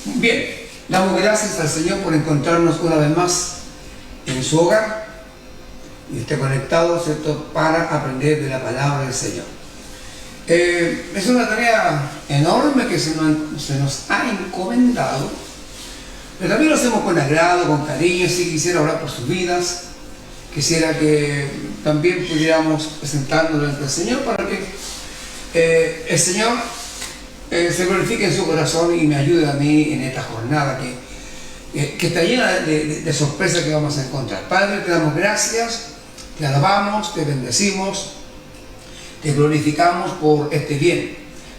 Bien, damos gracias al Señor por encontrarnos una vez más en su hogar y esté conectado, ¿cierto?, para aprender de la palabra del Señor. Es una tarea enorme que se nos ha encomendado, pero también lo hacemos con agrado, con cariño. Si quisiera orar por sus vidas, quisiera que también pudiéramos presentarnos delante del Señor para que el Señor se glorifique en su corazón y me ayude a mí en esta jornada que está llena de sorpresas que vamos a encontrar. Padre, te damos gracias, te alabamos, te bendecimos, te glorificamos por este bien,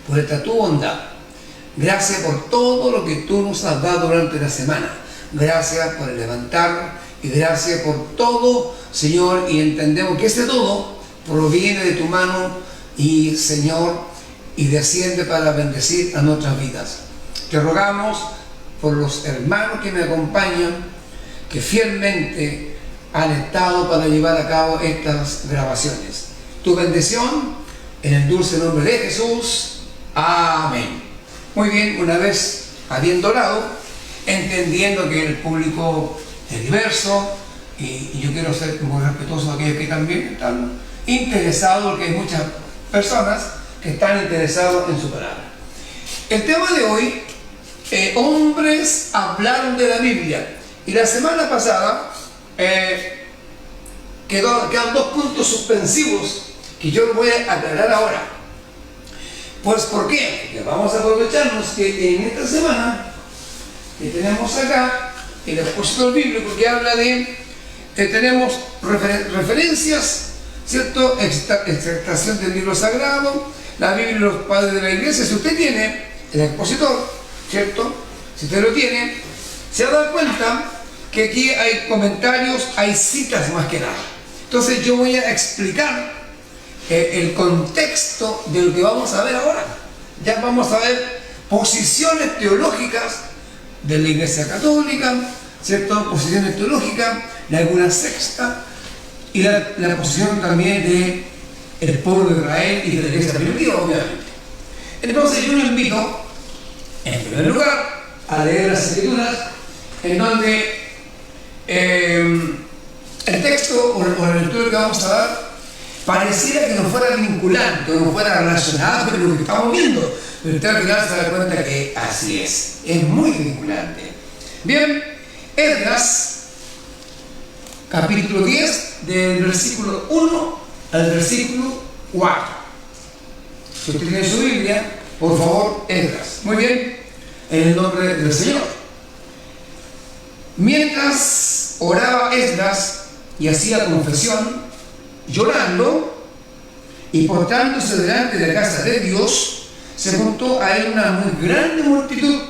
por esta tu bondad. Gracias por todo lo que tú nos has dado durante la semana. Gracias por el levantar y gracias por todo, Señor, y entendemos que ese todo proviene de tu mano y, Señor, y desciende para bendecir a nuestras vidas. Te rogamos por los hermanos que me acompañan, que fielmente han estado para llevar a cabo estas grabaciones. Tu bendición en el dulce nombre de Jesús. Amén. Muy bien, una vez habiendo orado, entendiendo que el público es diverso y yo quiero ser muy respetuoso de aquellos que también están interesados, porque hay muchas personas que están interesados en su palabra. El tema de hoy, hombres hablaron de la Biblia, y la semana pasada quedan dos puntos suspensivos que yo voy a aclarar ahora. Pues ¿por qué? Porque vamos a aprovecharnos que en esta semana que tenemos acá el expositor bíblico que habla de tenemos referencias, ¿cierto? Extractación del libro sagrado, la Biblia y los padres de la iglesia. Si usted tiene el expositor, ¿cierto? Si usted lo tiene, se va a dar cuenta que aquí hay comentarios, hay citas más que nada. Entonces yo voy a explicar el contexto de lo que vamos a ver ahora. Ya vamos a ver posiciones teológicas de la Iglesia Católica, ¿cierto? Posiciones teológicas de alguna secta y la posición también del pueblo de Israel y de la Iglesia primitiva, obviamente. Entonces yo lo invito, en primer lugar, a leer las Escrituras, en donde el texto o la lectura que vamos a dar pareciera que no fuera vinculante, que no fuera relacionado con lo que estamos viendo, pero usted al final se da cuenta que así es muy vinculante. Bien, Esdras, capítulo 10, del versículo 1 al versículo 4. Si usted tiene su Biblia, por favor, Esdras. Muy bien, en el nombre del Señor. Mientras oraba Esdras y hacía confesión, llorando y portándose delante de la casa de Dios, se juntó a él una muy grande multitud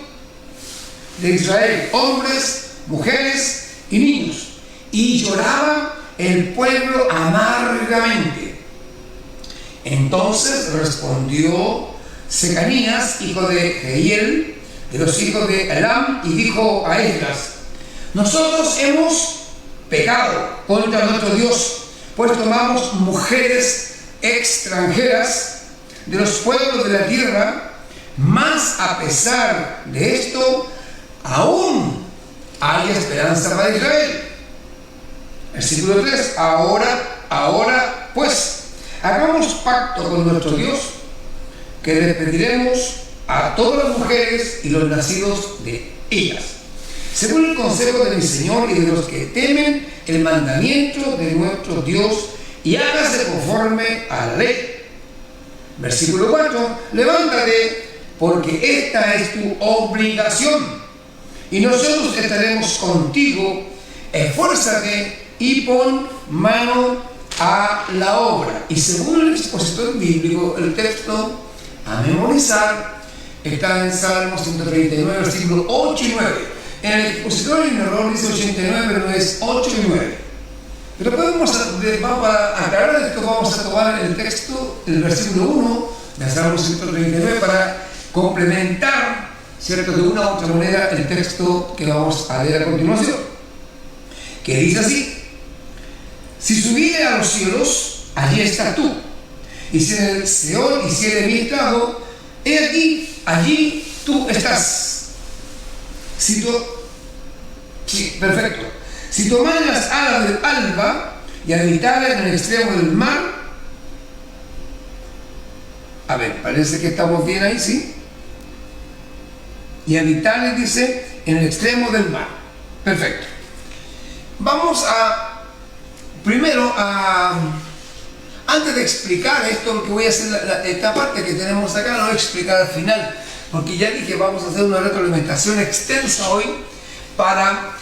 de Israel, hombres, mujeres y niños, y lloraba el pueblo amargamente. Entonces respondió Secanías, hijo de Jehiel, de los hijos de Elam, y dijo a Esdras: nosotros hemos pecado contra nuestro Dios, pues tomamos mujeres extranjeras de los pueblos de la tierra, mas a pesar de esto, aún hay esperanza para Israel. Versículo 3, ahora pues, hagamos pacto con nuestro Dios, que despediremos a todas las mujeres y los nacidos de ellas, según el consejo de mi Señor y de los que temen el mandamiento de nuestro Dios, y hágase conforme a la ley. Versículo 4, levántate, porque esta es tu obligación, y nosotros estaremos contigo. Esfuérzate y pon mano a la obra. Y según el expositor bíblico, el texto a memorizar está en Salmo 139, versículos 8 y 9. En el expositor en error dice 89, pero es 8 y 9. Pero para aclarar esto, vamos a tomar el texto, el versículo 1 de Salmo 139, para complementar, ¿cierto?, de una u otra manera el texto que vamos a leer a continuación, que dice así: si subiere a los cielos, allí estás tú, y si en el Seol hiciere mi estrado, he aquí, allí tú estás. Sí, perfecto. Si tomares las alas del alba y habitares en el extremo del mar. A ver, parece que estamos bien ahí, ¿sí? Y habitares, dice, en el extremo del mar. Perfecto. Vamos primero antes de explicar esto, lo que voy a hacer, esta parte que tenemos acá, lo voy a explicar al final, porque ya dije, vamos a hacer una retroalimentación extensa hoy para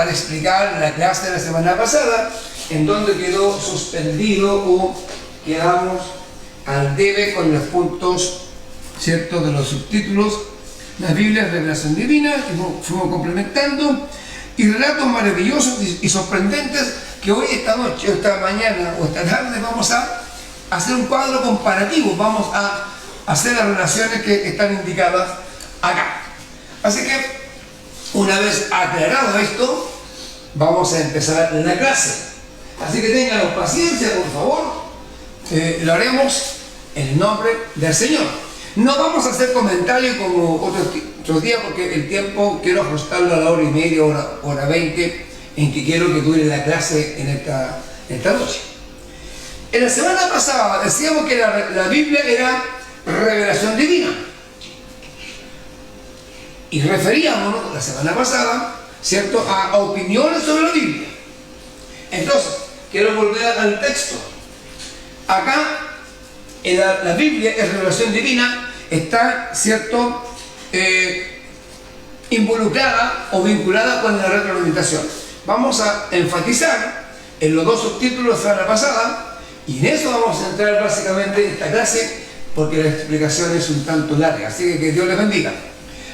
explicar la clase de la semana pasada, en donde quedó suspendido o quedamos al debe con los puntos, ¿cierto?, de los subtítulos. La Biblia es revelación divina, y fuimos complementando, y relatos maravillosos y sorprendentes que hoy, esta noche, o esta mañana, o esta tarde, vamos a hacer un cuadro comparativo, vamos a hacer las relaciones que están indicadas acá. Así que, una vez aclarado esto, vamos a empezar la clase. Así que tengan paciencia, por favor. Lo haremos en el nombre del Señor. No vamos a hacer comentarios como otros días, porque el tiempo quiero ajustarlo a la hora y media, hora 20, en que quiero que dure la clase en esta noche. En la semana pasada decíamos que la Biblia era revelación divina. Y referíamos la semana pasada, ¿cierto?, a opiniones sobre la Biblia. Entonces, quiero volver al texto. Acá, la Biblia es revelación divina, está, ¿cierto?, involucrada o vinculada con la retroalimentación. Vamos a enfatizar en los dos subtítulos de la semana pasada, y en eso vamos a entrar básicamente en esta clase, porque la explicación es un tanto larga, así que Dios les bendiga.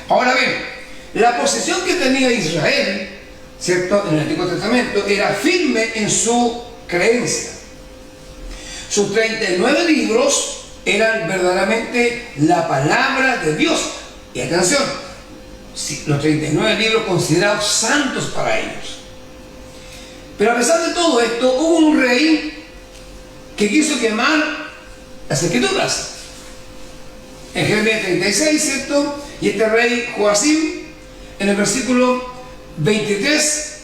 Ahora bien, la posición que tenía Israel, ¿cierto?, en el Antiguo Testamento, era firme en su creencia. Sus 39 libros eran verdaderamente la palabra de Dios. Y atención, los 39 libros considerados santos para ellos. Pero a pesar de todo esto, hubo un rey que quiso quemar las Escrituras. En Jeremías 36, ¿cierto? Y este rey Joacim, en el versículo 23,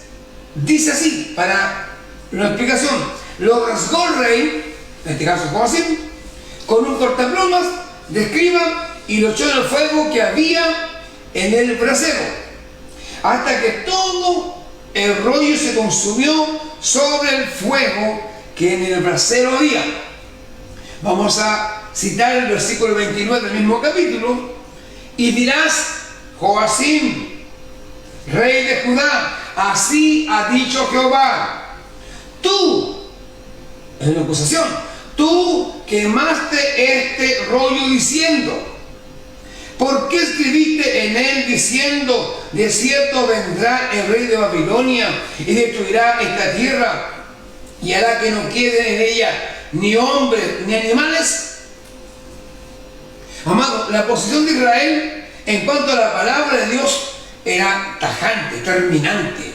dice así, para una explicación: lo rasgó el rey, en este caso Joacim, con un cortaplumas de escriba, y lo echó en el fuego que había en el brasero, hasta que todo el rollo se consumió sobre el fuego que en el brasero había. Vamos a citar el versículo 29 del mismo capítulo: y dirás, Joacim, rey de Judá, así ha dicho Jehová, tú, es una acusación, tú quemaste este rollo diciendo, ¿por qué escribiste en él diciendo, de cierto vendrá el rey de Babilonia y destruirá esta tierra y hará que no quede en ella ni hombres ni animales? Amado, la posición de Israel en cuanto a la palabra de Dios era tajante, terminante.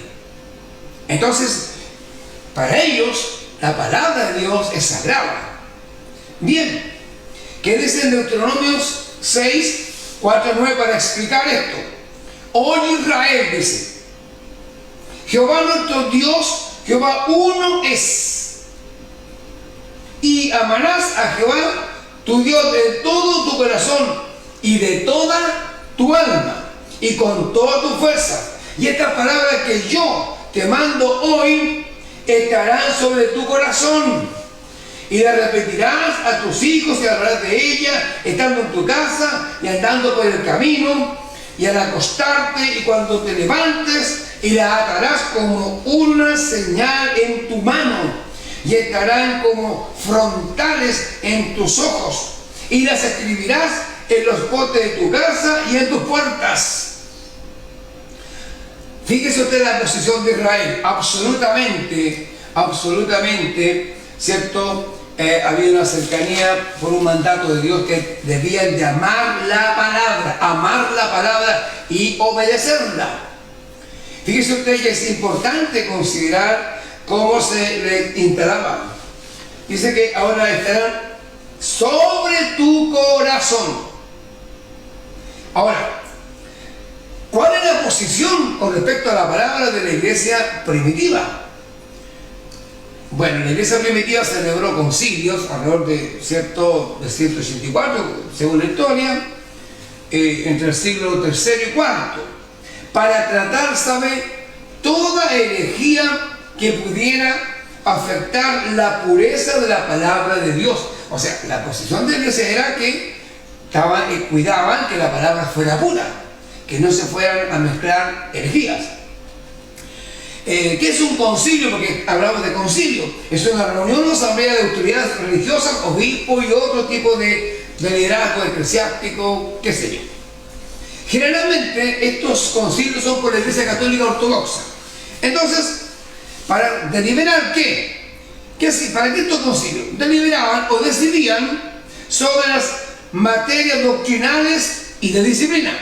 Entonces, para ellos, la palabra de Dios es sagrada. Bien, ¿qué dice en Deuteronomio 6, 4 a 9 para explicar esto? Oye Israel, dice, Jehová nuestro Dios, Jehová uno es. Y amarás a Jehová tu Dios de todo tu corazón y de toda tu alma y con toda tu fuerza. Y estas palabras que yo te mando hoy estarán sobre tu corazón, y las repetirás a tus hijos y hablarás de ellas estando en tu casa y andando por el camino y al acostarte y cuando te levantes, y las atarás como una señal en tu mano y estarán como frontales en tus ojos, y las escribirás en los postes de tu casa y en tus puertas. Fíjese usted la posición de Israel, absolutamente, ¿cierto? Había una cercanía por un mandato de Dios que debían de amar la palabra y obedecerla. Fíjese usted que es importante considerar cómo se le instalaban. Dice que ahora estarán sobre tu corazón. Ahora, ¿Cuál es la posición con respecto a la palabra de la iglesia primitiva? Bueno, la iglesia primitiva celebró concilios alrededor de 184, según la historia, entre el siglo III y IV, para tratar, ¿sabe?, toda herejía que pudiera afectar la pureza de la palabra de Dios. O sea, la posición de la iglesia era que cuidaban que la palabra fuera pura, que no se fueran a mezclar herejías. ¿Qué es un concilio? Porque hablamos de concilio. Es una reunión o asamblea de autoridades religiosas, obispos y otro tipo de liderazgo eclesiástico, qué sé yo. Generalmente estos concilios son por la Iglesia Católica Ortodoxa. Entonces, para deliberar ¿para qué estos concilios? Deliberaban o decidían sobre las materias doctrinales y de disciplina.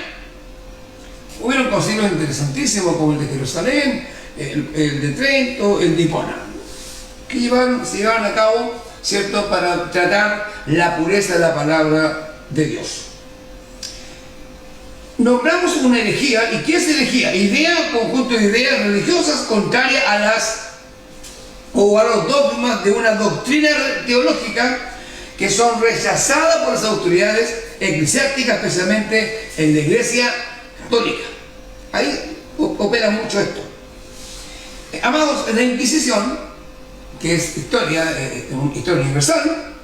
Hubieron concilios interesantísimos como el de Jerusalén, el de Trento, el de Hipona, que se llevaban a cabo, ¿cierto?, para tratar la pureza de la palabra de Dios. Nombramos una herejía. ¿Y qué es herejía? Idea, conjunto de ideas religiosas contrarias a los dogmas de una doctrina teológica que son rechazadas por las autoridades eclesiásticas, especialmente en la Iglesia Católica. Ahí opera mucho esto. Amados, en la Inquisición, que es historia universal,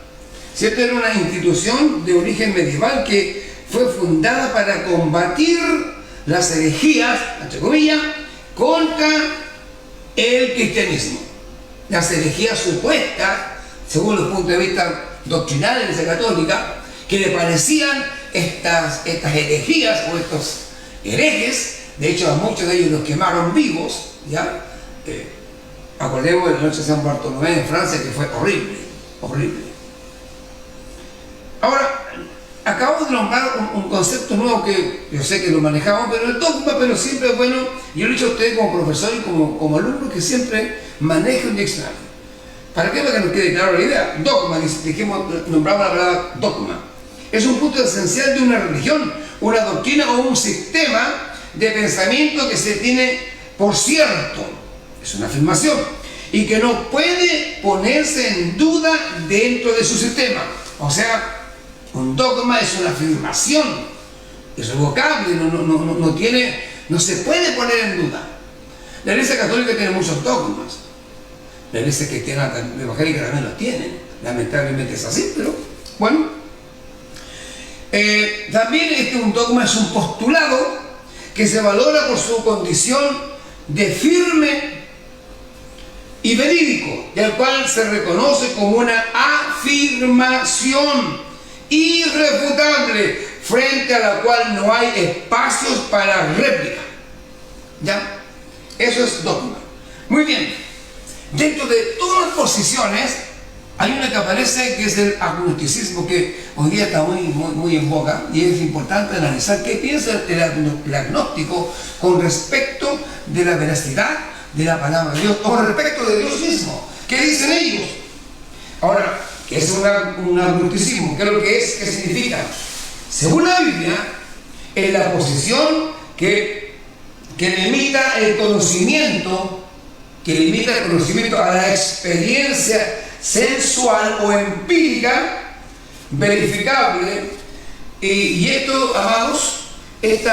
¿cierto?, era una institución de origen medieval que fue fundada para combatir las herejías, entre comillas, contra el cristianismo. Las herejías supuestas, según los puntos de vista doctrinales de la Iglesia Católica, que le parecían estas herejías o estos herejes. De hecho, a muchos de ellos los quemaron vivos, ¿ya? Acordemos de la noche de San Bartolomé en Francia, que fue horrible, horrible. Ahora, acabo de nombrar un concepto nuevo que yo sé que lo manejamos, pero el dogma, pero siempre es bueno. Yo le he dicho a ustedes como profesor y como alumno que siempre maneje un diccionario. ¿Para qué? Para que nos quede claro la idea. Dogma, nombramos la palabra dogma. Es un punto esencial de una religión, una doctrina o un sistema de pensamiento que se tiene por cierto. Es una afirmación y que no puede ponerse en duda dentro de su sistema. O sea, un dogma es una afirmación, es revocable, no se puede poner en duda. La Iglesia Católica tiene muchos dogmas. La Iglesia Cristiana Evangélica también los tiene. Lamentablemente es así, pero bueno. También un dogma es un postulado que se valora por su condición de firme y verídico, y al cual se reconoce como una afirmación irrefutable, frente a la cual no hay espacios para réplica. ¿Ya? Eso es dogma. Muy bien. Dentro de todas las posiciones hay una que aparece, que es el agnosticismo, que hoy día está muy en boga, y es importante analizar qué piensa el agnóstico con respecto de la veracidad de la palabra de Dios, o con respecto de Dios mismo. ¿Qué dicen ellos? Ahora, ¿qué es un agnosticismo? ¿Qué es lo que es? ¿Qué significa? Según la Biblia, es la posición que limita el conocimiento, a la experiencia sensual o empírica, verificable, y esto, amados, este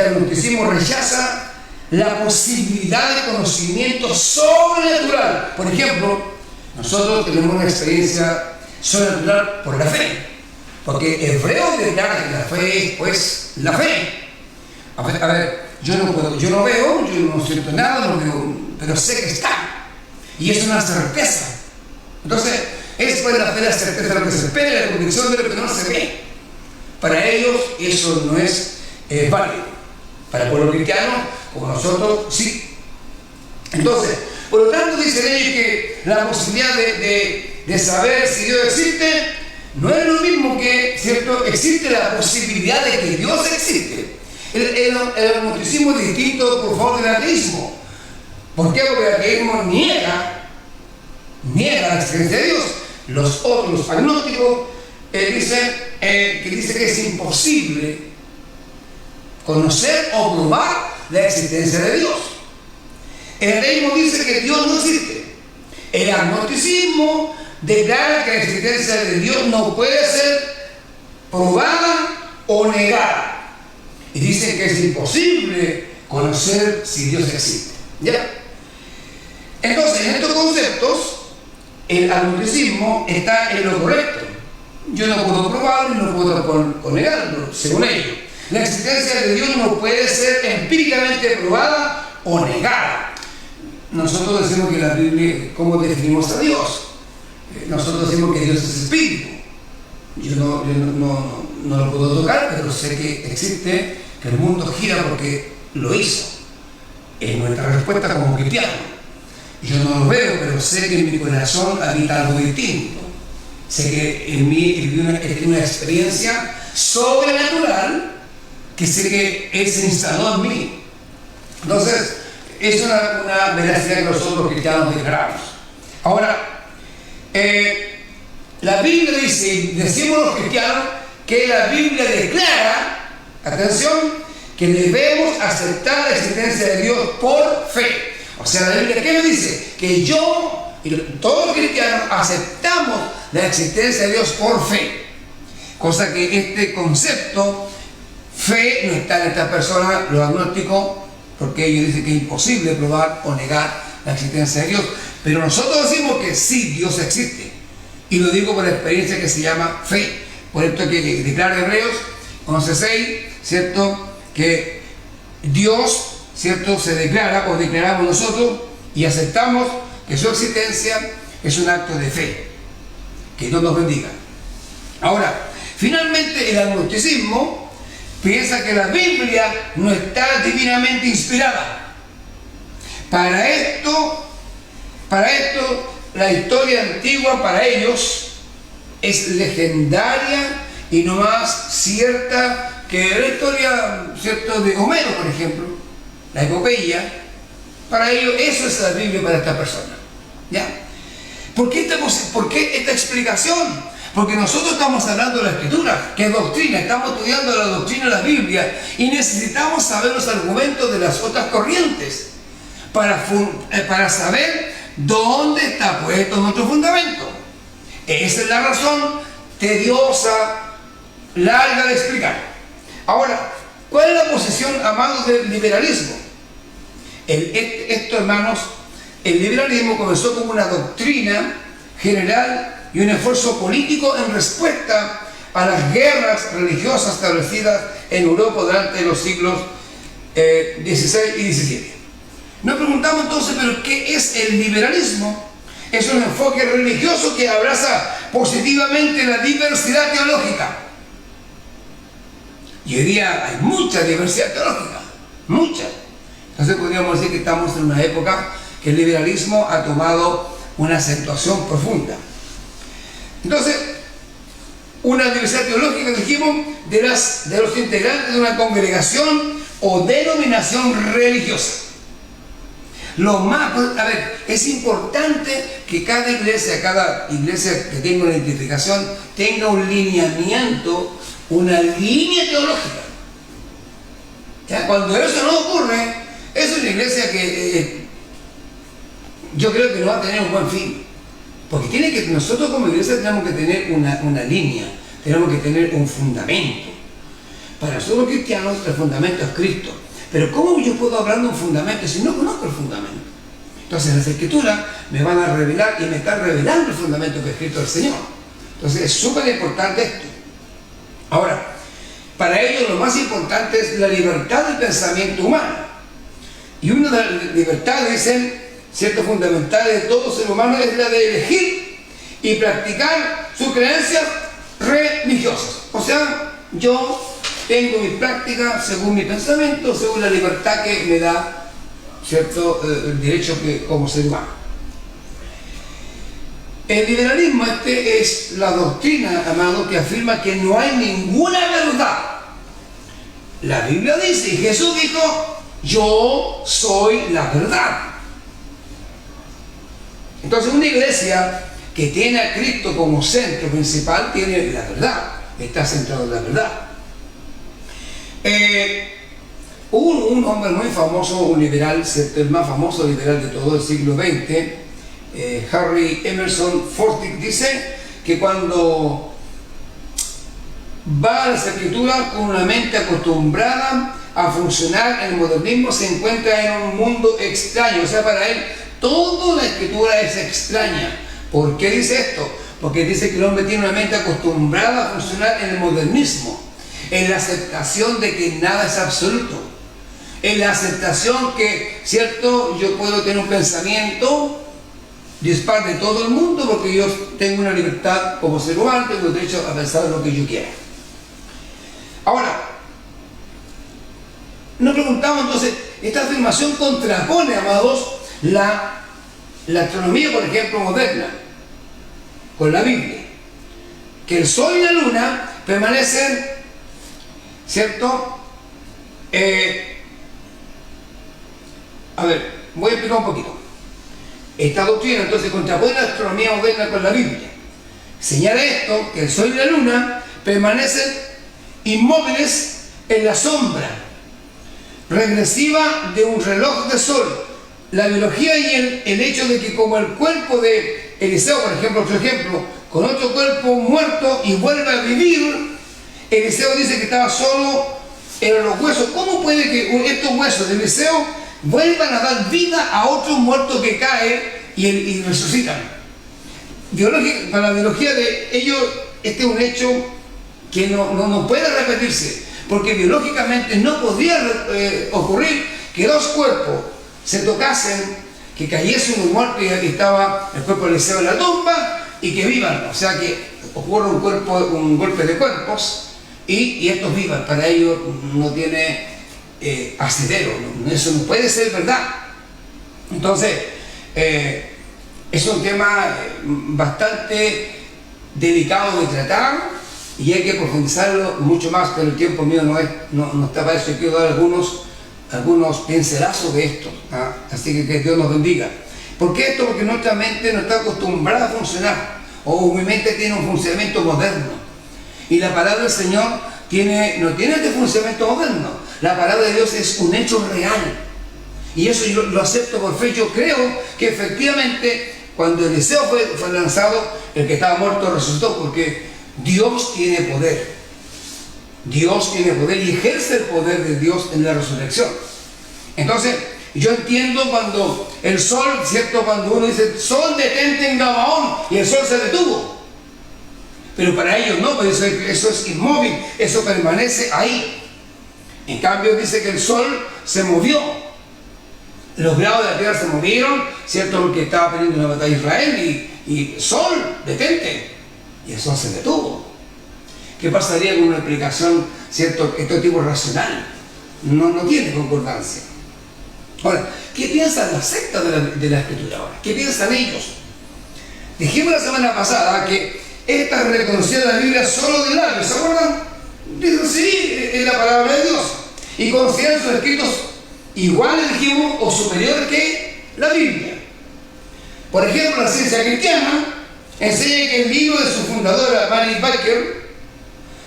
agnosticismo rechaza la posibilidad de conocimiento sobrenatural. Por ejemplo, nosotros tenemos una experiencia sobrenatural por la fe, porque Hebreos declara que la fe es pues la fe. A ver, yo no veo, yo no siento nada, no veo, pero sé que está, y es una certeza. Entonces, es pues la fe, la certeza de lo que se espera, la convicción de lo que no se ve. Para ellos eso no es válido. Para el pueblo cristiano, como nosotros, sí. Entonces, por lo tanto, dicen ellos que la posibilidad de saber si Dios existe no es lo mismo que, ¿cierto?, existe la posibilidad de que Dios existe. El agnosticismo es distinto, por favor, del ateísmo. ¿Por qué? Porque el ateísmo niega la existencia de Dios. Los otros agnósticos dicen que es imposible conocer o probar la existencia de Dios. El ateísmo dice que Dios no existe. El agnosticismo declara que la existencia de Dios no puede ser probada o negada. Y dicen que es imposible conocer si Dios existe. ¿Ya? Entonces, en estos conceptos, el agnosticismo está en lo correcto. Yo no puedo probarlo y no puedo negarlo, según ellos. La existencia de Dios no puede ser empíricamente probada o negada. Nosotros decimos que la Biblia, ¿cómo definimos a Dios? Nosotros decimos que Dios es espíritu. Yo no lo puedo tocar, pero sé que existe, que el mundo gira porque lo hizo. Es nuestra respuesta como cristianos. Yo no lo veo, pero sé que en mi corazón habita algo distinto. Sé que en mí es una experiencia sobrenatural que sé que Él se instaló en mí. Entonces, es una veracidad que nosotros cristianos declaramos. Ahora, la Biblia dice, decimos los cristianos, que la Biblia declara, atención, que debemos aceptar la existencia de Dios por fe. O sea, la Biblia, ¿qué me dice? Que yo y todos los cristianos aceptamos la existencia de Dios por fe. Cosa que este concepto, fe, no está en esta persona, los agnósticos, porque ellos dicen que es imposible probar o negar la existencia de Dios. Pero nosotros decimos que sí, Dios existe. Y lo digo por la experiencia que se llama fe. Por esto que declara Hebreos 11:6, ¿cierto? Que Dios, ¿cierto?, se declara o declaramos nosotros y aceptamos que su existencia es un acto de fe. Que Dios nos bendiga. Ahora, finalmente el agnosticismo piensa que la Biblia no está divinamente inspirada. Para esto, la historia antigua para ellos es legendaria y no más cierta que la historia, ¿cierto?, de Homero, por ejemplo, la epopeya. Para ellos eso es la Biblia para esta persona. ¿Ya? ¿Por qué esta explicación? Porque nosotros estamos hablando de la Escritura, que es doctrina, estamos estudiando la doctrina de la Biblia y necesitamos saber los argumentos de las otras corrientes para saber dónde está puesto nuestro fundamento. Esa es la razón tediosa, larga de explicar. Ahora, ¿cuál es la posición, amados, del liberalismo? Esto, hermanos, el liberalismo comenzó como una doctrina general y un esfuerzo político en respuesta a las guerras religiosas establecidas en Europa durante los siglos XVI y XVII. Nos preguntamos entonces, ¿pero qué es el liberalismo? Es un enfoque religioso que abraza positivamente la diversidad teológica. Y hoy día hay mucha diversidad teológica, mucha. Entonces podríamos decir que estamos en una época que el liberalismo ha tomado una acentuación profunda. Entonces, una diversidad teológica, dijimos, de los integrantes de una congregación o denominación religiosa. Es importante que cada iglesia que tenga una identificación, tenga un lineamiento, una línea teológica. ¿Ya? Cuando eso no ocurre, es una iglesia que yo creo que no va a tener un buen fin. Porque nosotros como iglesia tenemos que tener una línea, tenemos que tener un fundamento. Para nosotros cristianos el fundamento es Cristo. Pero ¿cómo yo puedo hablar de un fundamento si no conozco el fundamento? Entonces las Escrituras me van a revelar y me están revelando el fundamento que es Cristo del Señor. Entonces es súper importante esto. Ahora, para ellos lo más importante es la libertad del pensamiento humano. Y una de las libertades, dicen, cierto, fundamentales de todo ser humano es la de elegir y practicar sus creencias religiosas. O sea, yo tengo mi práctica según mi pensamiento, según la libertad que me da, cierto, el derecho que como ser humano. El liberalismo es la doctrina, amado, que afirma que no hay ninguna verdad. La Biblia dice, y Jesús dijo, yo soy la verdad. Entonces una iglesia que tiene a Cristo como centro principal tiene la verdad, está centrado en la verdad. Un hombre muy famoso, un liberal, el más famoso liberal de todo el siglo XX, Harry Emerson Forsyth, dice que cuando va a las escrituras con una mente acostumbrada a funcionar en el modernismo, se encuentra en un mundo extraño. O sea, para él toda la escritura es extraña. ¿Por qué dice esto? Porque dice que el hombre tiene una mente acostumbrada a funcionar en el modernismo, en la aceptación de que nada es absoluto, en la aceptación que, cierto, yo puedo tener un pensamiento dispar de todo el mundo porque yo tengo una libertad como ser humano, tengo derecho a pensar lo que yo quiera. Ahora, nos preguntamos entonces, esta afirmación contrapone, amados, la astronomía, por ejemplo, moderna, con la Biblia, que el sol y la luna permanecen, ¿cierto? A ver, voy a explicar un poquito. Esta doctrina entonces contrapone la astronomía moderna con la Biblia. Señala esto, que el sol y la luna permanecen inmóviles en la sombra regresiva de un reloj de sol. La biología y el hecho de que como el cuerpo de Eliseo, por ejemplo, otro ejemplo, con otro cuerpo muerto y vuelve a vivir, Eliseo dice que estaba solo en los huesos. ¿Cómo puede que estos huesos de Eliseo vuelvan a dar vida a otro muerto que cae y resucitan? Para la biología de ellos, este es un hecho que no puede repetirse, porque biológicamente no podría ocurrir que dos cuerpos se tocasen, que cayese uno muerto y estaba el cuerpo de Eliseo en la tumba, y que vivan. O sea, que ocurre un golpe de cuerpos y estos vivan. Para ellos no tiene asidero, eso no puede ser verdad. Entonces, es un tema bastante delicado de tratar y hay que profundizarlo mucho más, pero el tiempo mío no está para eso. Yo quiero dar algunos pincelazos de esto, ¿ah? Así que Dios nos bendiga. ¿Por qué esto? Porque nuestra mente no está acostumbrada a funcionar, o mi mente tiene un funcionamiento moderno, y la palabra del Señor no tiene este funcionamiento moderno. La palabra de Dios es un hecho real, y eso yo lo acepto por fe. Yo creo que efectivamente cuando Eliseo fue lanzado, el que estaba muerto resucitó, porque Dios tiene poder. Dios tiene poder y ejerce el poder de Dios en la resurrección. Entonces, yo entiendo cuando el sol, ¿cierto? Cuando uno dice, sol detente en Gabaón, y el sol se detuvo. Pero para ellos no, pues eso es inmóvil, eso permanece ahí. En cambio dice que el sol se movió. Los grados de la tierra se movieron, ¿cierto? Porque estaba peleando una batalla Israel y sol, detente. Y el sol se detuvo. ¿Qué pasaría con una explicación, cierto, este tipo racional? No tiene concordancia. Ahora, ¿qué piensan las sectas de la Escritura ahora? ¿Qué piensan ellos? Dijimos la semana pasada que esta reconocida la Biblia solo de labios, ¿se acuerdan? Dicen, sí, es la palabra de Dios. Y consideran sus escritos iguales, dijimos, o superiores que la Biblia. Por ejemplo, la ciencia cristiana enseña que el libro de su fundadora, Mary Baker,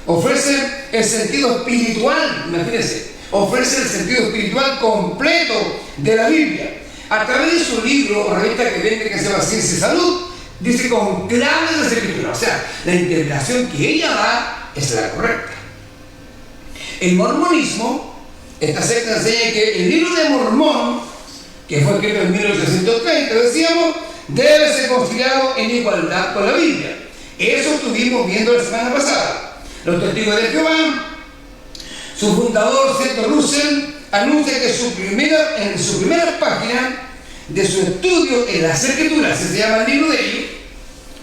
ofrece el sentido espiritual, imagínense, ofrece el sentido espiritual completo de la Biblia. A través de su libro o revista que vende, que se llama Ciencia y Salud, dice con claves de las Escrituras. O sea, la interpretación que ella da es la correcta. El mormonismo, esta secta enseña que el libro de Mormón, que fue escrito en 1830, decíamos, debe ser considerado en igualdad con la Biblia. Eso estuvimos viendo la semana pasada. Los testigos de Jehová, su fundador, Cierto Russell, anuncia que en su primera página de su estudio en las Escrituras, se llama el libro de ellos,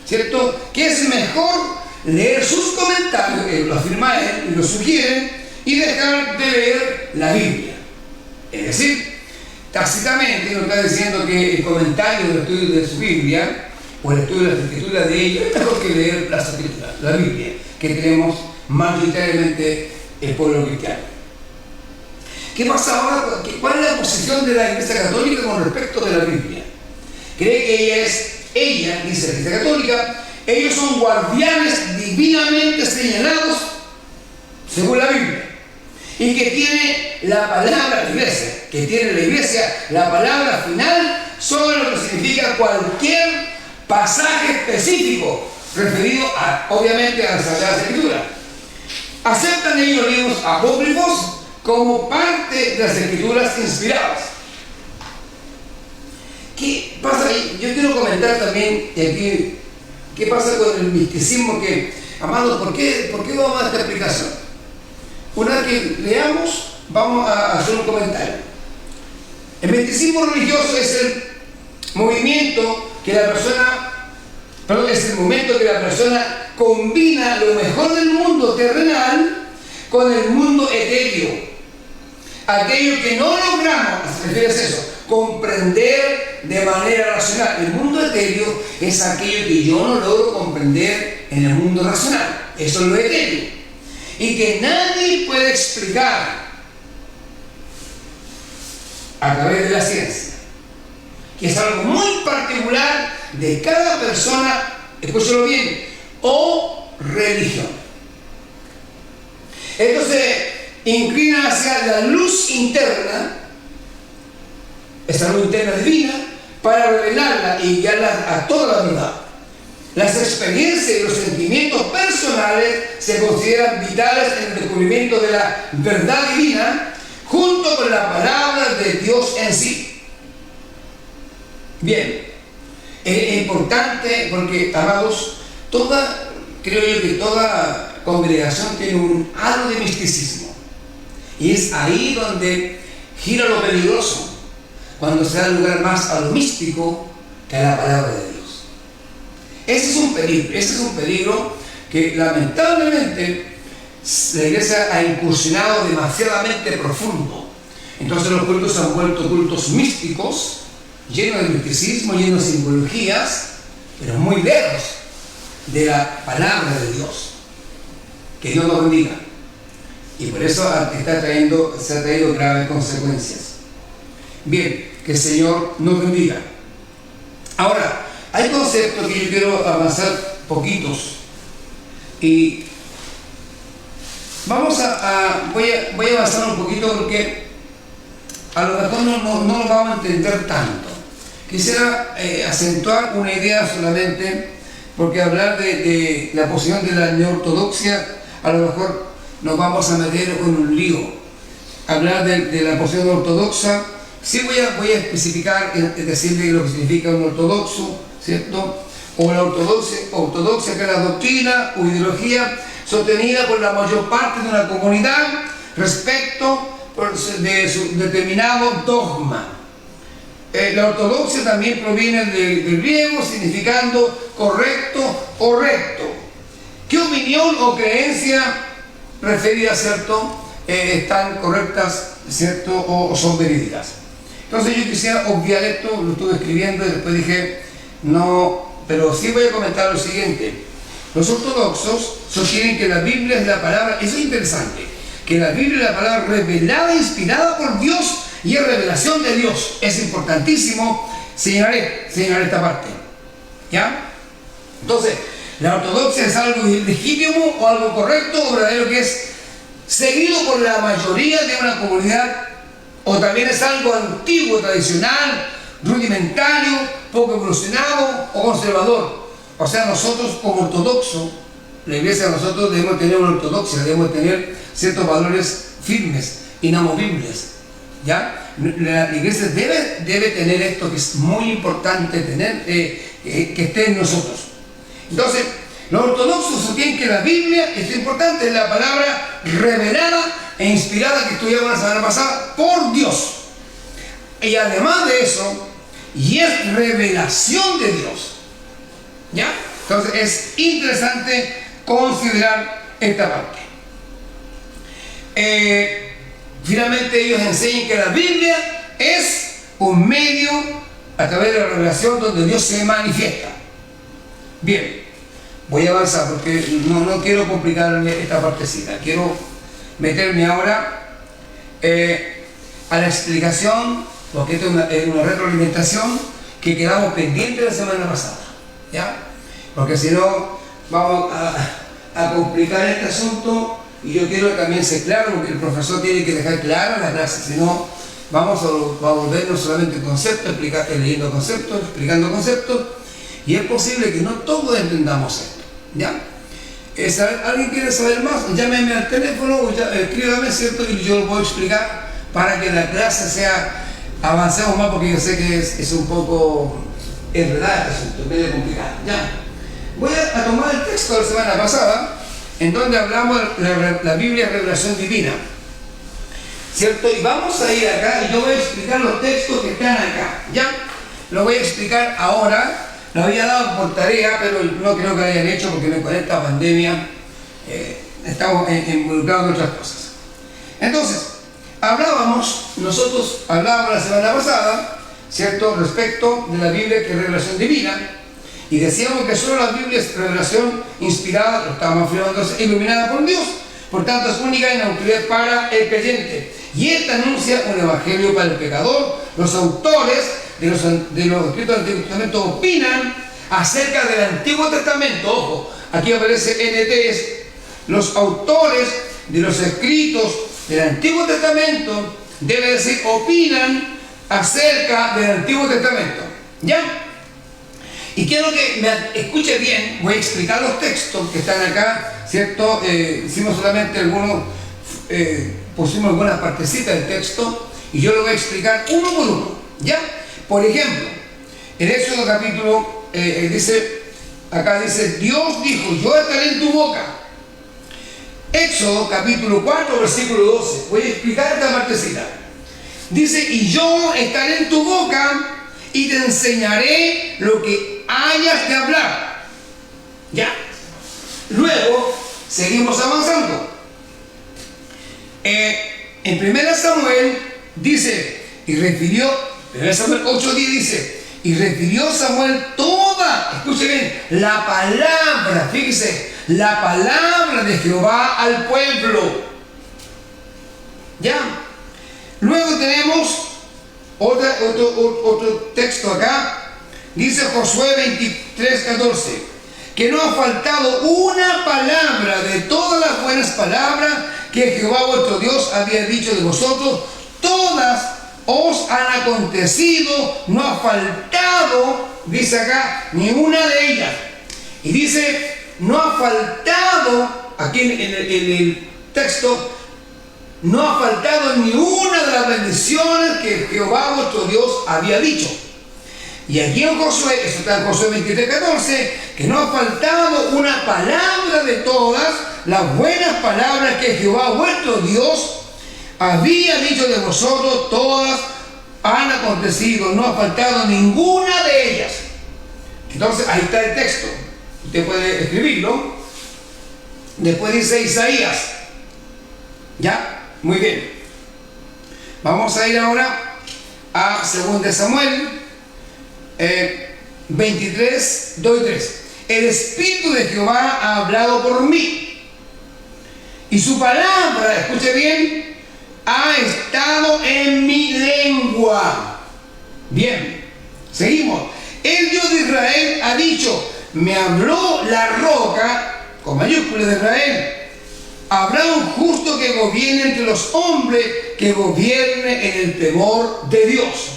¿cierto? Que es mejor leer sus comentarios, lo afirma él, y lo sugiere, y dejar de leer la Biblia. Es decir, tácitamente nos está diciendo que el comentario del estudio de su Biblia, o el estudio de las Escrituras de ellos, es mejor que leer las Escrituras, la Biblia, que tenemos mayoritariamente el pueblo cristiano. ¿Qué pasa ahora? ¿Cuál es la posición de la Iglesia Católica con respecto de la Biblia? Cree que ella, dice la Iglesia Católica, ellos son guardianes divinamente señalados según la Biblia, y y que tiene la palabra, la iglesia, que tiene la iglesia, la palabra final sobre lo que significa cualquier pasaje específico referido obviamente a las Sagradas Escrituras. Aceptan ellos libros apócrifos como parte de las Escrituras inspiradas. ¿Qué pasa ahí? Yo quiero comentar también aquí qué pasa con el misticismo que, amados, ¿por qué vamos a esta explicación? Una vez que leamos, vamos a hacer un comentario. El misticismo religioso es el movimiento que la persona, es el momento que la persona combina lo mejor del mundo terrenal con el mundo etéreo. Aquello que no logramos, ¿se refiere a eso? Comprender de manera racional. El mundo etéreo es aquello que yo no logro comprender en el mundo racional. Eso es lo etéreo. Y que nadie puede explicar a través de la ciencia. Que es algo muy particular de cada persona, escúchalo bien, o religión. Entonces, inclina hacia la luz interna, esta luz interna divina, para revelarla y guiarla a toda la verdad. Las experiencias y los sentimientos personales se consideran vitales en el descubrimiento de la verdad divina, junto con la palabra de Dios en sí. Bien, es importante porque, amados, creo yo que toda congregación tiene un halo de misticismo. Y es ahí donde gira lo peligroso, cuando se da lugar más a lo místico que a la palabra de Dios. Ese es un peligro que lamentablemente la iglesia ha incursionado demasiadamente profundo. Entonces los cultos se han vuelto cultos místicos, llenos de misticismo, llenos de simbologías, pero muy lejos de la palabra de Dios. Que Dios nos bendiga. Y por eso se ha traído graves consecuencias. Bien, que el Señor nos bendiga. Ahora, hay conceptos que yo quiero avanzar poquitos. Y voy a avanzar un poquito porque a lo mejor no lo vamos a entender tanto. Quisiera acentuar una idea solamente, porque hablar de la posición de la neortodoxia, a lo mejor nos vamos a meter con un lío. Hablar de la posición ortodoxa, sí voy a especificar, decirle lo que significa un ortodoxo, ¿cierto? O la ortodoxia, que es la doctrina o ideología sostenida por la mayor parte de una comunidad respecto de su determinado dogma. La ortodoxia también proviene del griego, significando correcto o recto. ¿Qué opinión o creencia referida, ¿cierto?, están correctas, ¿cierto?, o son verídicas? Entonces yo quisiera obviar esto, lo estuve escribiendo y después dije, no, pero sí voy a comentar lo siguiente. Los ortodoxos sostienen que la Biblia es la palabra, eso es interesante, que la Biblia es la palabra revelada e inspirada por Dios y es revelación de Dios. Es importantísimo señalar esta parte, ¿ya? Entonces, la ortodoxia es algo legítimo o algo correcto o verdadero que es seguido por la mayoría de una comunidad, o también es algo antiguo, tradicional, rudimentario, poco evolucionado o conservador. O sea, nosotros como ortodoxos, la iglesia, nosotros debemos tener una ortodoxia, debemos tener ciertos valores firmes, inamovibles, ¿ya? La iglesia debe tener esto, que es muy importante tener, que esté en nosotros. Entonces, los ortodoxos sostienen que la Biblia, esto es importante, es la palabra revelada e inspirada que estudiamos la semana pasada por Dios. Y además de eso, y es revelación de Dios, ¿ya? Entonces es interesante considerar esta parte. Finalmente ellos enseñan que la Biblia es un medio a través de la revelación donde Dios se manifiesta. Bien, voy a avanzar porque no quiero complicarme esta partecita. Quiero meterme ahora a la explicación, porque esto es una retroalimentación que quedamos pendientes la semana pasada, ¿ya? Porque si no vamos a complicar este asunto y yo quiero que también sea claro, porque el profesor tiene que dejar clara la clase, si no vamos a volvernos solamente conceptos, leyendo conceptos, explicando conceptos, y es posible que no todos entendamos esto, ¿ya? ¿Alguien quiere saber más? Llámeme al teléfono o escríbame, ¿cierto? Y yo lo puedo explicar para que la clase sea, avancemos más, porque yo sé que es un poco enredado este asunto, medio complicado, ¿ya? Voy a tomar el texto de la semana pasada, en donde hablamos de la Biblia Revelación Divina, ¿cierto? Y vamos a ir acá y yo voy a explicar los textos que están acá, ¿ya? Lo voy a explicar ahora. Lo había dado por tarea, pero no creo que lo hayan hecho porque con esta pandemia estamos involucrados en otras cosas. Entonces, nosotros hablábamos la semana pasada, ¿cierto?, respecto de la Biblia que es revelación divina, y decíamos que solo la Biblia es revelación inspirada, lo estábamos afirmando, iluminada por Dios, por tanto es única en autoridad para el creyente. Y esta anuncia un evangelio para el pecador. Los autores de los escritos del Antiguo Testamento opinan acerca del Antiguo Testamento. Ojo, aquí aparece NT, los autores de los escritos del Antiguo Testamento, debe decir, opinan acerca del Antiguo Testamento, ¿ya? Y quiero que me escuche bien, voy a explicar los textos que están acá, ¿cierto? Hicimos solamente pusimos algunas partecitas del texto y yo lo voy a explicar uno por uno, ¿ya? Por ejemplo, en Éxodo capítulo, acá dice, Dios dijo, yo estaré en tu boca. Éxodo capítulo 4, versículo 12. Voy a explicar esta partecita. Dice, y yo estaré en tu boca y te enseñaré lo que hayas de hablar. ¿Ya? Luego, seguimos avanzando. En 1 Samuel dice, y refirió, 1 Samuel 8:10 dice, y refirió Samuel toda, escuche bien, la palabra, fíjese, la palabra de Jehová al pueblo. ¿Ya? Luego tenemos otro texto acá, dice Josué 23:14, que no ha faltado una palabra de todas las buenas palabras que Jehová vuestro Dios había dicho de vosotros, todas os han acontecido, no ha faltado, dice acá, ni una de ellas. Y dice, no ha faltado, aquí en el texto, no ha faltado ni una de las bendiciones que Jehová vuestro Dios había dicho. Y aquí en Josué, eso está en Josué 23:14, que no ha faltado una palabra de todas las buenas palabras que Jehová vuestro Dios había dicho de vosotros, todas han acontecido, no ha faltado ninguna de ellas. Entonces ahí está el texto, usted puede escribirlo. Después dice Isaías, ¿ya? Muy bien. Vamos a ir ahora a 2 Samuel 23, 2 y 3. El Espíritu de Jehová ha hablado por mí, y su palabra, escuche bien, ha estado en mi lengua. Bien, seguimos. El Dios de Israel ha dicho, me habló la roca, con mayúsculas de Israel, habrá un justo que gobierne entre los hombres, que gobierne en el temor de Dios.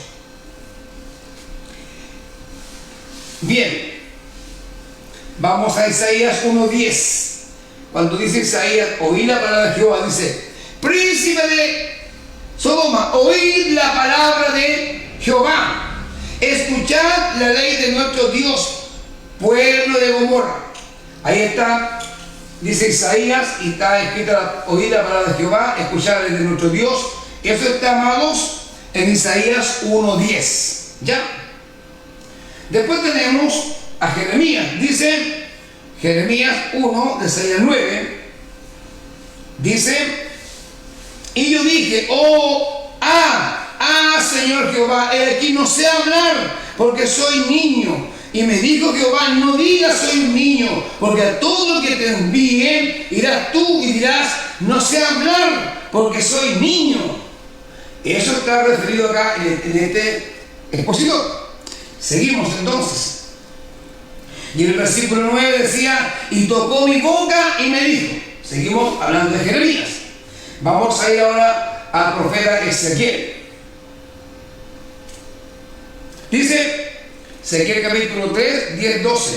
Bien, vamos a Isaías 1:10. Cuando dice Isaías, oí la palabra de Jehová, dice, príncipe de Sodoma, oíd la palabra de Jehová, escuchad la ley de nuestro Dios, pueblo de Gomorra. Ahí está, dice Isaías, y está escrita, oíd la palabra de Jehová, escuchad la ley de nuestro Dios. Eso está, amados, en Isaías 1:10. ¿Ya? Después tenemos a Jeremías. Dice Jeremías 1, de 6 al 9. Dice, y yo dije, Señor Jehová, he aquí no sé hablar, porque soy niño. Y me dijo Jehová, no digas soy un niño, porque a todo lo que te envíe irás tú y dirás, no sé hablar, porque soy niño. Eso está referido acá en este expositor. Seguimos entonces. Y el versículo 9 decía, y tocó mi boca y me dijo, Seguimos hablando de Jeremías. Vamos a ir ahora al profeta Ezequiel. Dice Ezequiel capítulo 3, 10, 12.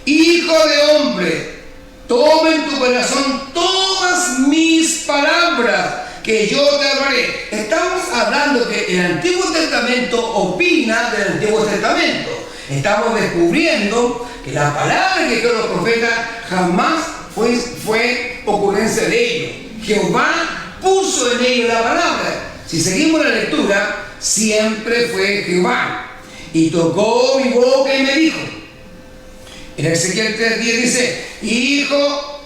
Hijo de hombre, toma en tu corazón todas mis palabras que yo te hablaré. Estamos hablando que el Antiguo Testamento opina del Antiguo Testamento. Estamos descubriendo que la palabra que dio los profetas jamás fue ocurrencia de ellos. Jehová puso en ellos la palabra. Si seguimos la lectura, siempre fue Jehová. Y tocó mi boca y me dijo. En Ezequiel 3:10 dice: hijo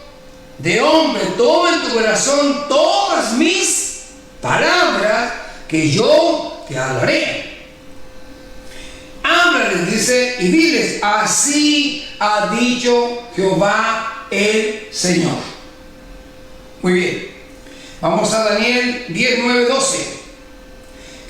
de hombre, toma en tu corazón todas mis palabras que yo te hablaré. Háblales, dice, y diles: así ha dicho Jehová el Señor. Muy bien. Vamos a Daniel 10, 9, 12.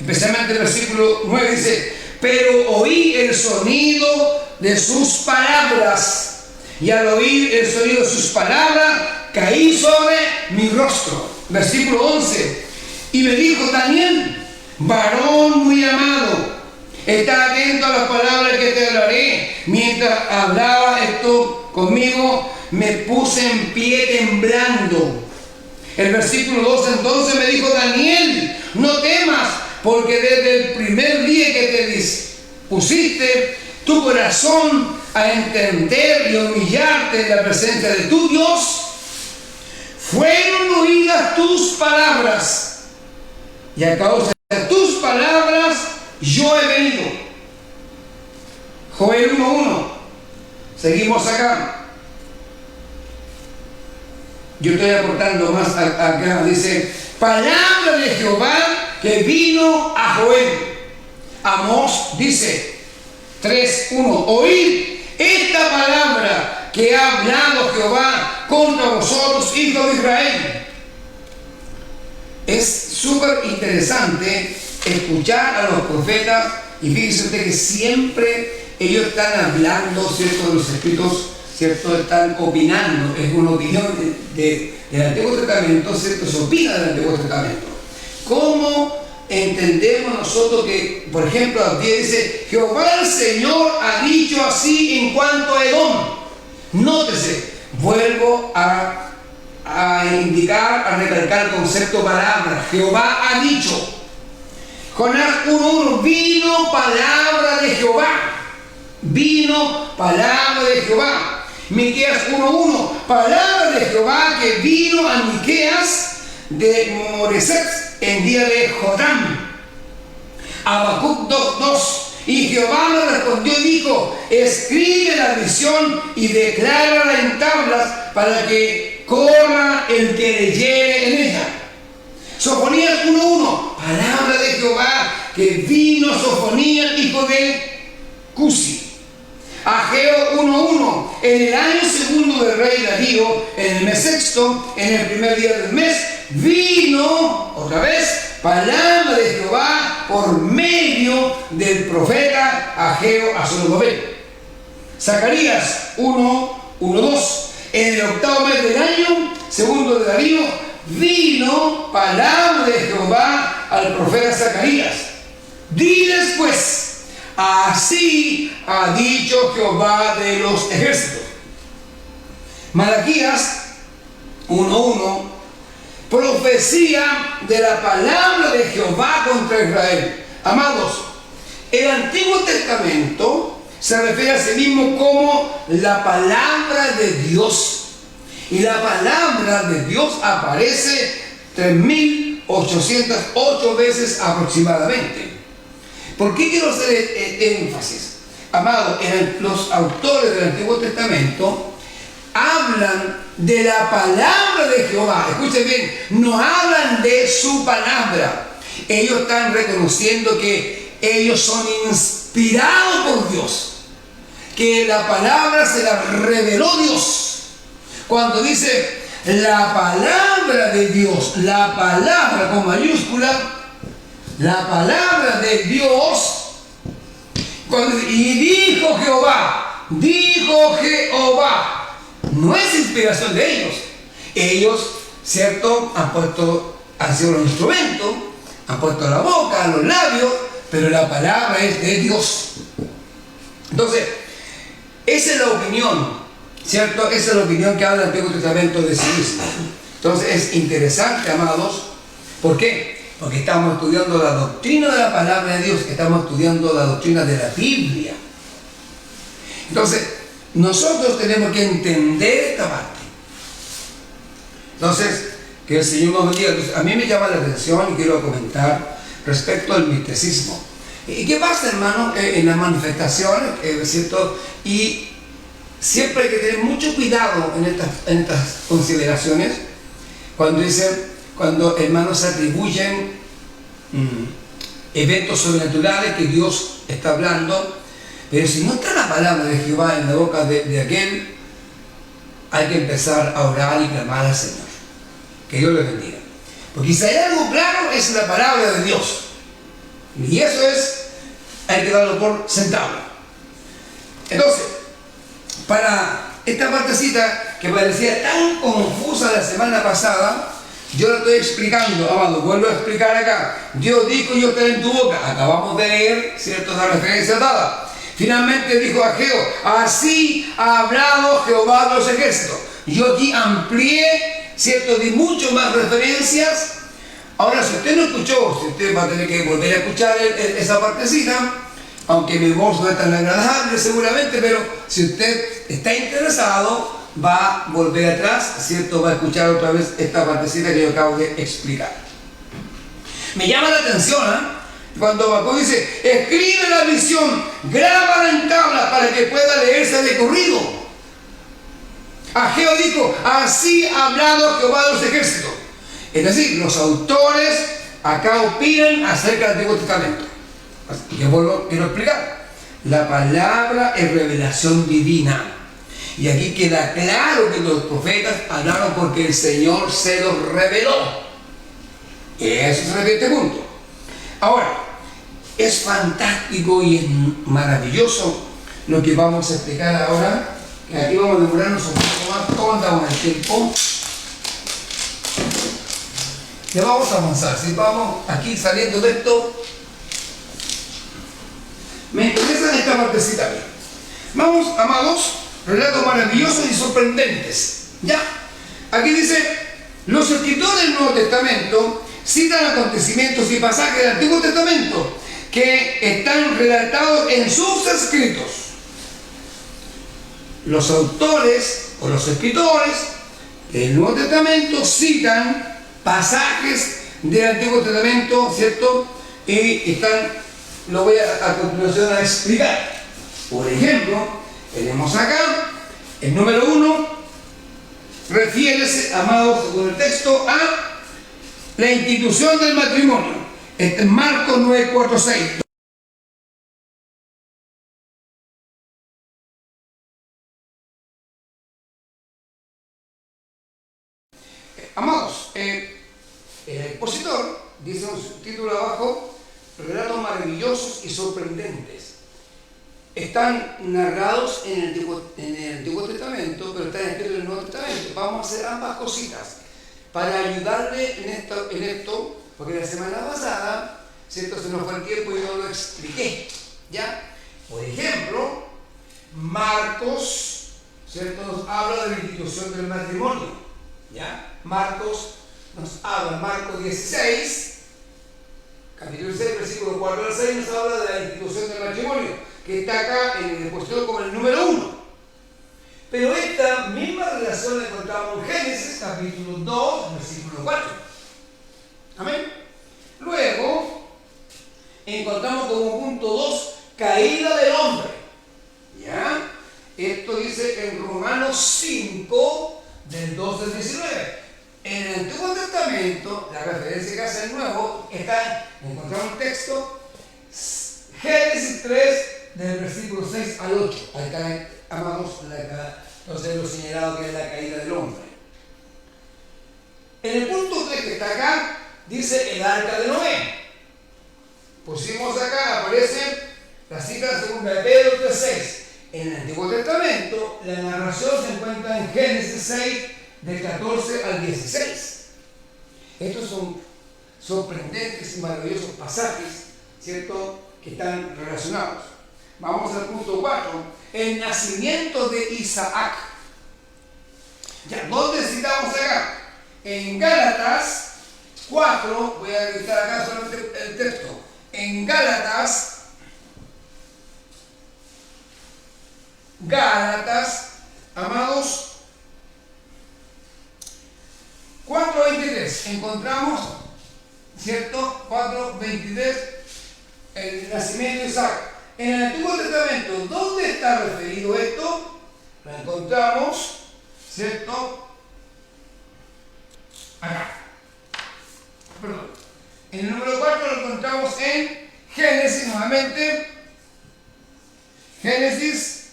Especialmente el versículo 9 dice: pero oí el sonido de sus palabras, y al oír el sonido de sus palabras caí sobre mi rostro. Versículo 11. Y me dijo: Daniel, varón muy amado, está atento a las palabras que te hablaré. Mientras hablaba esto conmigo, me puse en pie temblando. El versículo 12 entonces me dijo: Daniel, no temas, porque desde el primer día que te dispusiste tu corazón a entender y humillarte en la presencia de tu Dios, fueron oídas tus palabras, y a causa de tus palabras yo he venido. Joel 1:1. Seguimos acá. Yo estoy aportando más acá. Dice: palabra de Jehová que vino a Joel. Amós dice 3:1. Oíd esta palabra que ha hablado Jehová contra vosotros, hijos de Israel. Es súper interesante escuchar a los profetas, y fíjense usted que siempre ellos están hablando, ¿cierto?, de los escritos, ¿cierto?, están opinando. Es una opinión del Antiguo Testamento, ¿cierto?, se opina del Antiguo Testamento. ¿Cómo entendemos nosotros que, por ejemplo, aquí dice: Jehová el Señor ha dicho así en cuanto a Edom? Nótese, vuelvo a indicar, a recalcar el concepto palabra. Jehová ha dicho. Jonás 1:1. Vino palabra de Jehová. Vino palabra de Jehová. Miqueas 1:1. Palabra de Jehová que vino a Miqueas de Moreset en día de Jotam. Habacuc 2:2. Y Jehová me respondió y dijo: escribe la visión y declárala en tablas, para que corra el que leyere en ella. Sofonías 1:1. Palabra de Jehová que vino a Sofonías, hijo de Cusi. Ageo 1:1. En el año segundo del rey Darío, en el mes sexto, en el primer día del mes, vino otra vez palabra de Jehová por medio del profeta Ageo a Zorobabel. Zacarías 1:1-2. En el octavo mes del año segundo de Darío, vino palabra de Jehová al profeta Zacarías. Diles pues: así ha dicho Jehová de los ejércitos. Malaquías 1:1. Profecía de la palabra de Jehová contra Israel. Amados, el Antiguo Testamento se refiere a sí mismo como la palabra de Dios. Y la palabra de Dios aparece 3.808 veces aproximadamente. ¿Por qué quiero hacer énfasis? Amado, los autores del Antiguo Testamento hablan de la palabra de Jehová. Escuchen bien, no hablan de su palabra. Ellos están reconociendo que ellos son inspirados por Dios, que la palabra se la reveló Dios. Cuando dice la palabra de Dios, la palabra con mayúscula, la palabra de Dios, y dijo Jehová, no es inspiración de ellos, Ellos, ¿cierto?, han sido los instrumentos, han puesto la boca, los labios, pero la palabra es de Dios. Entonces, esa es la opinión, ¿cierto? Esa es la opinión que habla el Antiguo Testamento de sí mismo. Entonces, es interesante, amados. ¿Por qué? Porque estamos estudiando la doctrina de la palabra de Dios, estamos estudiando la doctrina de la Biblia. Entonces, nosotros tenemos que entender esta parte. Entonces, que el Señor nos bendiga. A mí me llama la atención y quiero comentar respecto al misticismo. ¿Y qué pasa, hermano, en las manifestaciones, ¿cierto? Y siempre hay que tener mucho cuidado en estas consideraciones, cuando hermanos se atribuyen eventos sobrenaturales que Dios está hablando, pero si no está la palabra de Jehová en la boca de aquel, hay que empezar a orar y clamar al Señor. Que Dios les bendiga. Porque si hay algo claro, es la palabra de Dios. Y eso hay que darlo por sentado. Entonces, para esta partecita que parecía tan confusa la semana pasada, yo la estoy explicando, amado. Vuelvo a explicar acá. Dios dijo: yo estaré en tu boca. Acabamos de leer, ¿cierto?, la referencia dada. Finalmente dijo Ageo: así ha hablado Jehová de los ejércitos. Yo aquí amplié, ¿cierto?, di mucho más referencias. Ahora, si usted no escuchó, si usted va a tener que volver a escuchar esa partecita, aunque mi voz no es tan agradable seguramente, pero si usted está interesado, va a volver atrás, ¿cierto?, va a escuchar otra vez esta partecita que yo acabo de explicar. Me llama la atención, cuando Habacuc dice: escribe la visión, grábala en tabla para que pueda leerse de corrido. Ageo dijo: así ha hablado Jehová de los ejércitos. Es decir, los autores acá opinan acerca del Antiguo Testamento. Yo quiero explicar. La palabra es revelación divina. Y aquí queda claro que los profetas hablaron porque el Señor se los reveló. Eso se refiere a este punto. Ahora, es fantástico y es maravilloso lo que vamos a explicar ahora. Que aquí vamos a demorarnos un poco más. ¿Cómo andamos en el tiempo? Ya vamos a avanzar. Si vamos aquí saliendo de esto, me interesa esta partecita bien. Vamos, amados, relatos maravillosos y sorprendentes. Ya, aquí dice: los escritores del Nuevo Testamento citan acontecimientos y pasajes del Antiguo Testamento que están relatados en sus escritos. Los autores o los escritores del Nuevo Testamento citan pasajes del Antiguo Testamento, ¿cierto? Y lo voy a continuación a explicar. Por ejemplo, tenemos acá el número 1, refiere, amados, según el texto, a la institución del matrimonio. Este es Marcos 9:4-6. Amados, el expositor dice un subtítulo abajo: relatos maravillosos y sorprendentes. Están narrados en el Antiguo Testamento, pero están escritos en el Nuevo Testamento. Vamos a hacer ambas cositas para ayudarle en esto, porque la semana pasada, ¿cierto?, se nos fue el tiempo y no lo expliqué. ¿Ya? Por ejemplo, Marcos, ¿cierto?, nos habla de la institución del matrimonio. ¿Ya? Marcos nos habla, Marcos 16, capítulo 6, versículo 4-6, nos habla de la institución del matrimonio, que está acá en el expositor como el número 1. Pero esta misma relación la encontramos en Génesis, capítulo 2, versículo 4. Amén. Luego, encontramos como punto 2, caída del hombre. ¿Ya? Esto dice en Romanos 5, del 2 al 19. En el Antiguo Testamento, la referencia que hace el Nuevo, encontramos un texto, Génesis 3, del versículo 6 al 8. Acá, amamos, entonces lo señalado que es la caída del hombre. En el punto 3 que está acá, dice el arca de Noé. Pusimos acá, aparece la cita segunda de Pedro 3:6. En el Antiguo Testamento, la narración se encuentra en Génesis 6, del 14 al 16. Estos son sorprendentes y maravillosos pasajes, ¿cierto?, que están relacionados. Vamos al punto 4, el nacimiento de Isaac. Ya, ¿dónde citamos acá? En Gálatas 4, voy a editar acá solamente el texto. En Gálatas, amados, 4:23, encontramos, ¿cierto? 4:23, el nacimiento de Isaac. En el Antiguo Testamento, ¿dónde está referido esto? Lo encontramos, ¿cierto? Acá. Perdón. En el número 4 lo encontramos en Génesis, nuevamente. Génesis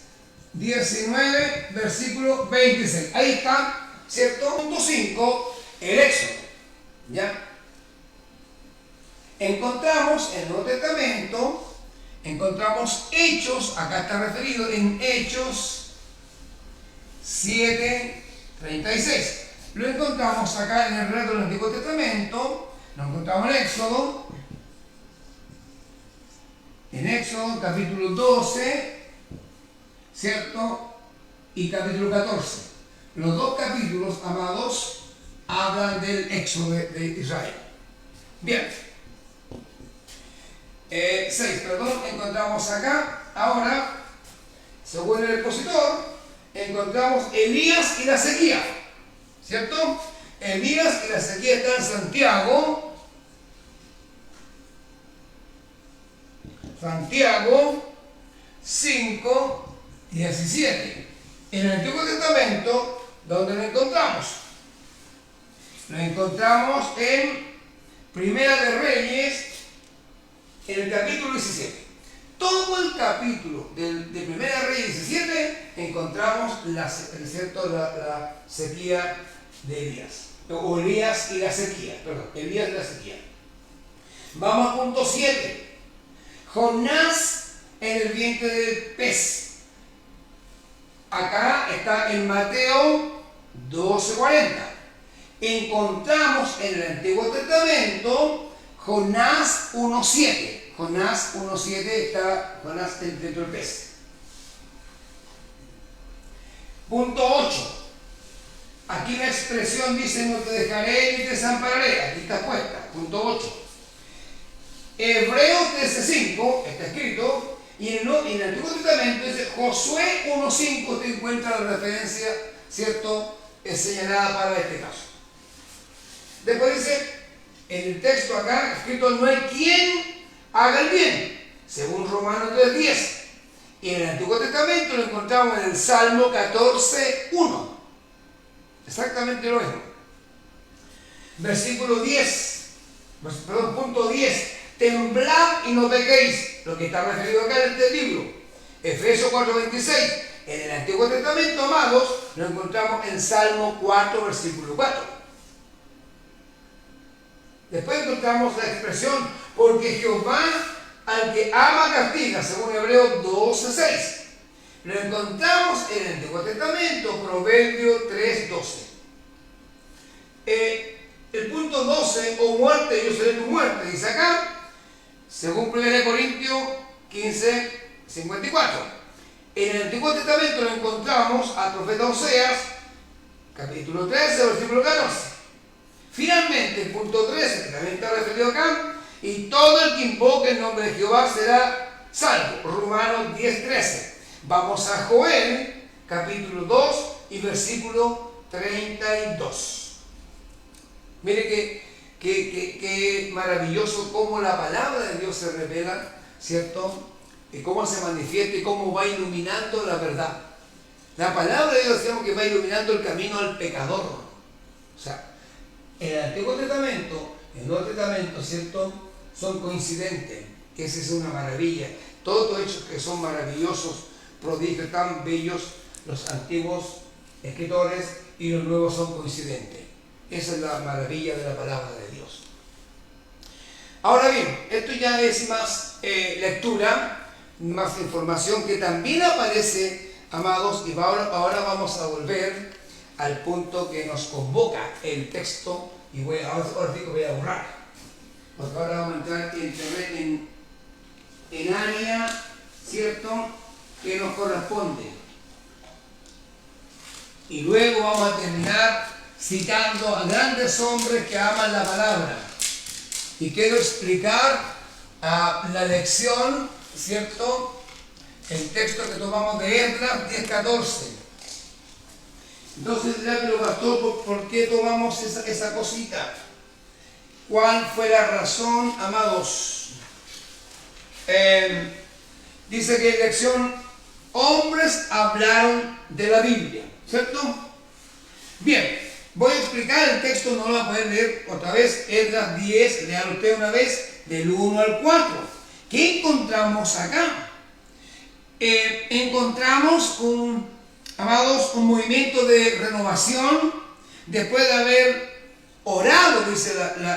19, versículo 26. Ahí está, ¿cierto? Punto 5, el Éxodo. ¿Ya? Encontramos en el Nuevo Testamento, encontramos Hechos, acá está referido en Hechos 7:36. Lo encontramos acá en el relato del Antiguo Testamento, lo encontramos en Éxodo capítulo 12, ¿cierto? Y capítulo 14. Los dos capítulos, amados, hablan del éxodo de Israel. Bien. 6, encontramos acá, ahora, según el expositor, encontramos Elías y la sequía, ¿cierto? Elías y la sequía está en Santiago 5:17. En el Antiguo Testamento, ¿dónde lo encontramos? Lo encontramos en Primera de Reyes, en el capítulo 17. Todo el capítulo de Primera de Reyes 17 encontramos la sequía de Elías. O Elías y la sequía, Elías y la sequía. Vamos a punto 7. Jonás en el vientre del pez. Acá está en Mateo 12:40. Encontramos en el Antiguo Testamento Jonás 1:7. Jonás 1:7 está Jonás dentro del pez. Punto 8. Aquí la expresión dice: no te dejaré ni te desampararé. Aquí está puesta. Punto 8. Hebreos 13:5 está escrito. Y en el Antiguo Testamento dice Josué 1:5, te encuentra la referencia, ¿cierto?, señalada para este caso. Después dice, en el texto acá, escrito, no hay quien haga el bien, según Romanos 3:10. Y en el Antiguo Testamento lo encontramos en el Salmo 14:1. Exactamente lo mismo. Versículo 10, punto 10. Temblad y no pequéis, lo que está referido acá en este libro. Efesios 4:26. En el Antiguo Testamento, amados, lo encontramos en Salmo 4, versículo 4. Después encontramos la expresión, porque Jehová al que ama castiga, según Hebreos 12:6. Lo encontramos en el Antiguo Testamento, Proverbios 3:12. El punto 12, o muerte, yo seré tu muerte, dice acá, según 1 Corintios 15:54. En el Antiguo Testamento lo encontramos al profeta Oseas, capítulo 13, versículo 14. Finalmente, el punto 13, que también está referido acá, y todo el que invoque el nombre de Jehová será salvo. Romanos 10:13. Vamos a Joel, capítulo 2 y versículo 32. Mire que maravilloso cómo la palabra de Dios se revela, ¿cierto? Y cómo se manifiesta y cómo va iluminando la verdad. La palabra de Dios, decimos que va iluminando el camino al pecador. O sea, en el Antiguo Testamento, en el Nuevo Testamento, ¿cierto?, son coincidentes, que esa es una maravilla. Todos los hechos que son maravillosos, prodigios tan bellos, los antiguos escritores y los nuevos son coincidentes. Esa es la maravilla de la palabra de Dios. Ahora bien, esto ya es más lectura, más información que también aparece, amados, y ahora vamos a volver al punto que nos convoca el texto, y ahora sí que voy a borrar, porque ahora vamos a entrar en área, ¿cierto?, que nos corresponde. Y luego vamos a terminar citando a grandes hombres que aman la palabra. Y quiero explicar la lección, ¿cierto?, el texto que tomamos de Esdras 10:14. Entonces dirá, pero pastor, ¿por qué tomamos esa cosita? ¿Cuál fue la razón, amados? Dice que en lección, hombres hablaron de la Biblia, ¿cierto? Bien, voy a explicar el texto, no lo va a poder leer otra vez. Esdras 10, lean usted una vez, del 1 al 4. ¿Qué encontramos acá? Encontramos amados, un movimiento de renovación. Después de haber orado, dice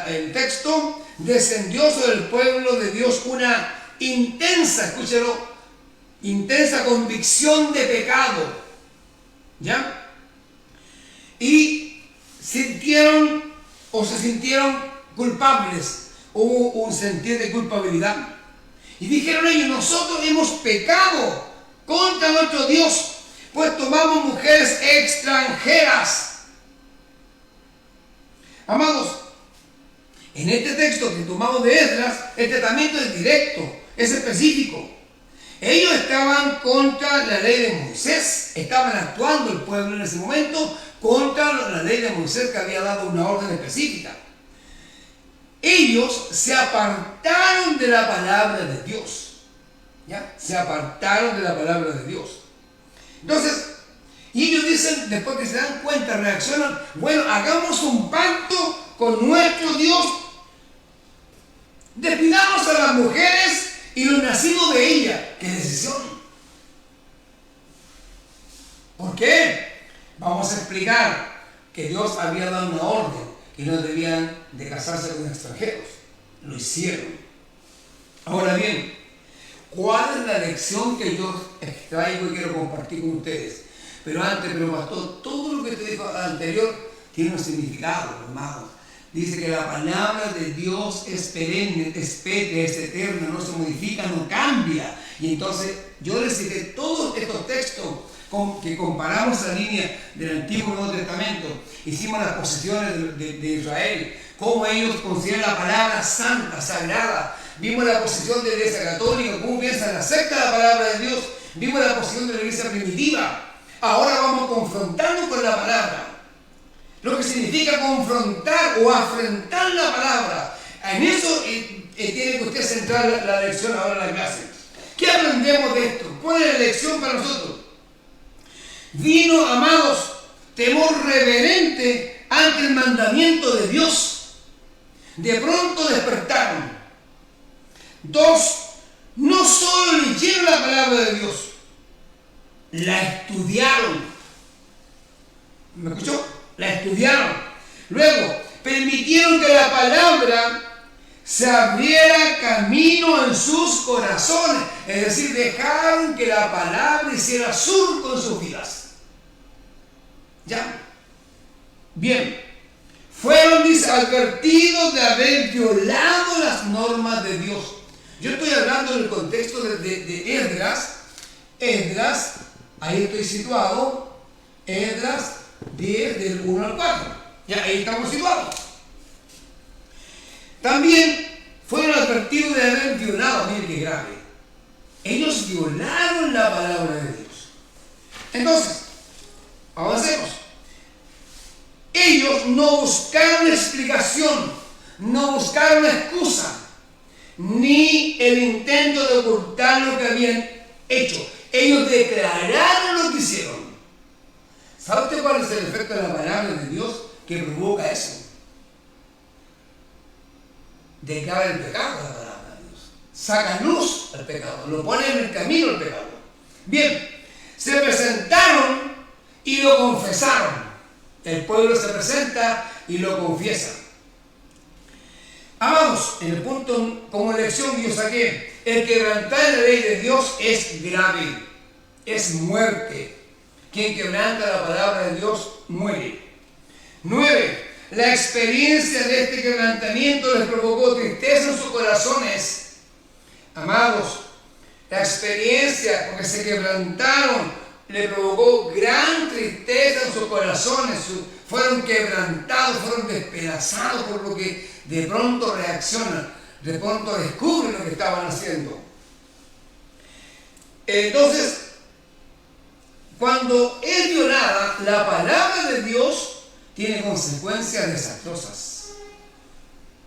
el texto, descendió sobre el pueblo de Dios una intensa, escúchelo, intensa convicción de pecado, ¿ya? Y se sintieron culpables, hubo un sentir de culpabilidad. Y dijeron ellos, nosotros hemos pecado contra nuestro Dios, pues tomamos mujeres extranjeras. Amados, en este texto que tomamos de Esdras, el tratamiento es directo, es específico. Ellos estaban contra la ley de Moisés, estaban actuando el pueblo en ese momento contra la ley de Moisés, que había dado una orden específica. Ellos se apartaron de la palabra de Dios, ¿ya? Se apartaron de la palabra de Dios. Entonces, y ellos dicen, después que se dan cuenta, reaccionan, bueno, hagamos un pacto con nuestro Dios, despidamos a las mujeres y los nacidos de ella. ¡Qué decisión! ¿Por qué? Vamos a explicar que Dios había dado una orden que no debían de casarse con extranjeros. Lo hicieron. Ahora bien, ¿cuál es la lección que yo extraigo y quiero compartir con ustedes? Pero pastor, todo lo que te dijo anterior tiene un significado, hermano. Dice que la palabra de Dios es perenne, es pétrea, es eterna, no se modifica, no cambia. Y entonces yo les cité todos estos textos que comparamos la línea del Antiguo y Nuevo Testamento. Hicimos las posesiones de Israel, cómo ellos consideran la palabra santa, sagrada. Vimos la posición de la Iglesia Católica, cómo piensan acerca de la palabra de Dios. Vimos la posición de la Iglesia primitiva. Ahora vamos confrontando con la palabra. Lo que significa confrontar o afrentar la palabra. En eso tiene que usted centrar la lección ahora en la clase. ¿Qué aprendemos de esto? ¿Cuál es la lección para nosotros? Vino, amados, temor reverente ante el mandamiento de Dios. De pronto despertaron. 2, no solo leyeron la palabra de Dios, la estudiaron. ¿Me escuchó? La estudiaron. Luego, permitieron que la palabra se abriera camino en sus corazones. Es decir, dejaron que la palabra hiciera surco en sus vidas. ¿Ya? Bien. Fueron advertidos de haber violado las normas de Dios. Yo estoy hablando en el contexto de Esdras. Esdras, ahí estoy situado. Esdras 10 del 1 al 4. Ya, ahí estamos situados. También fueron advertidos de haber violado, miren qué grave. Ellos violaron la palabra de Dios. Entonces, avancemos. Ellos no buscaron explicación, no buscaron excusa, ni el intento de ocultar lo que habían hecho. Ellos declararon lo que hicieron. ¿Sabe usted cuál es el efecto de la palabra de Dios que provoca eso? Declara el pecado de la palabra de Dios. Saca luz al pecado, lo pone en el camino al pecado. Bien, se presentaron y lo confesaron. El pueblo se presenta y lo confiesa. Amados, en el punto como lección que yo saqué, el quebrantar la ley de Dios es grave, es muerte. Quien quebranta la palabra de Dios muere. 9. La experiencia de este quebrantamiento les provocó tristeza en sus corazones. Amados, la experiencia, porque se quebrantaron, le provocó gran tristeza en sus corazones. Fueron quebrantados, fueron despedazados por lo que de pronto reaccionan, de pronto descubren lo que estaban haciendo. Entonces, cuando es violada la palabra de Dios, tiene consecuencias desastrosas.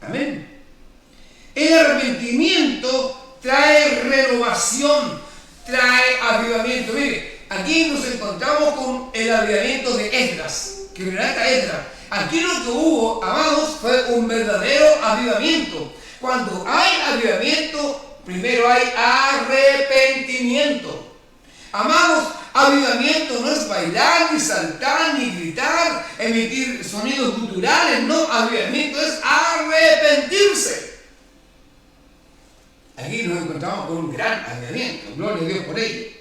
Amén. El arrepentimiento trae renovación, trae avivamiento. Mire, aquí nos encontramos con el avivamiento de Esdras, que relata Esdras. Aquí lo que hubo, amados, fue un verdadero avivamiento. Cuando hay avivamiento, primero hay arrepentimiento. Amados, avivamiento no es bailar, ni saltar, ni gritar, emitir sonidos guturales. No, avivamiento es arrepentirse. Aquí nos encontramos con un gran avivamiento. Gloria a Dios por ello.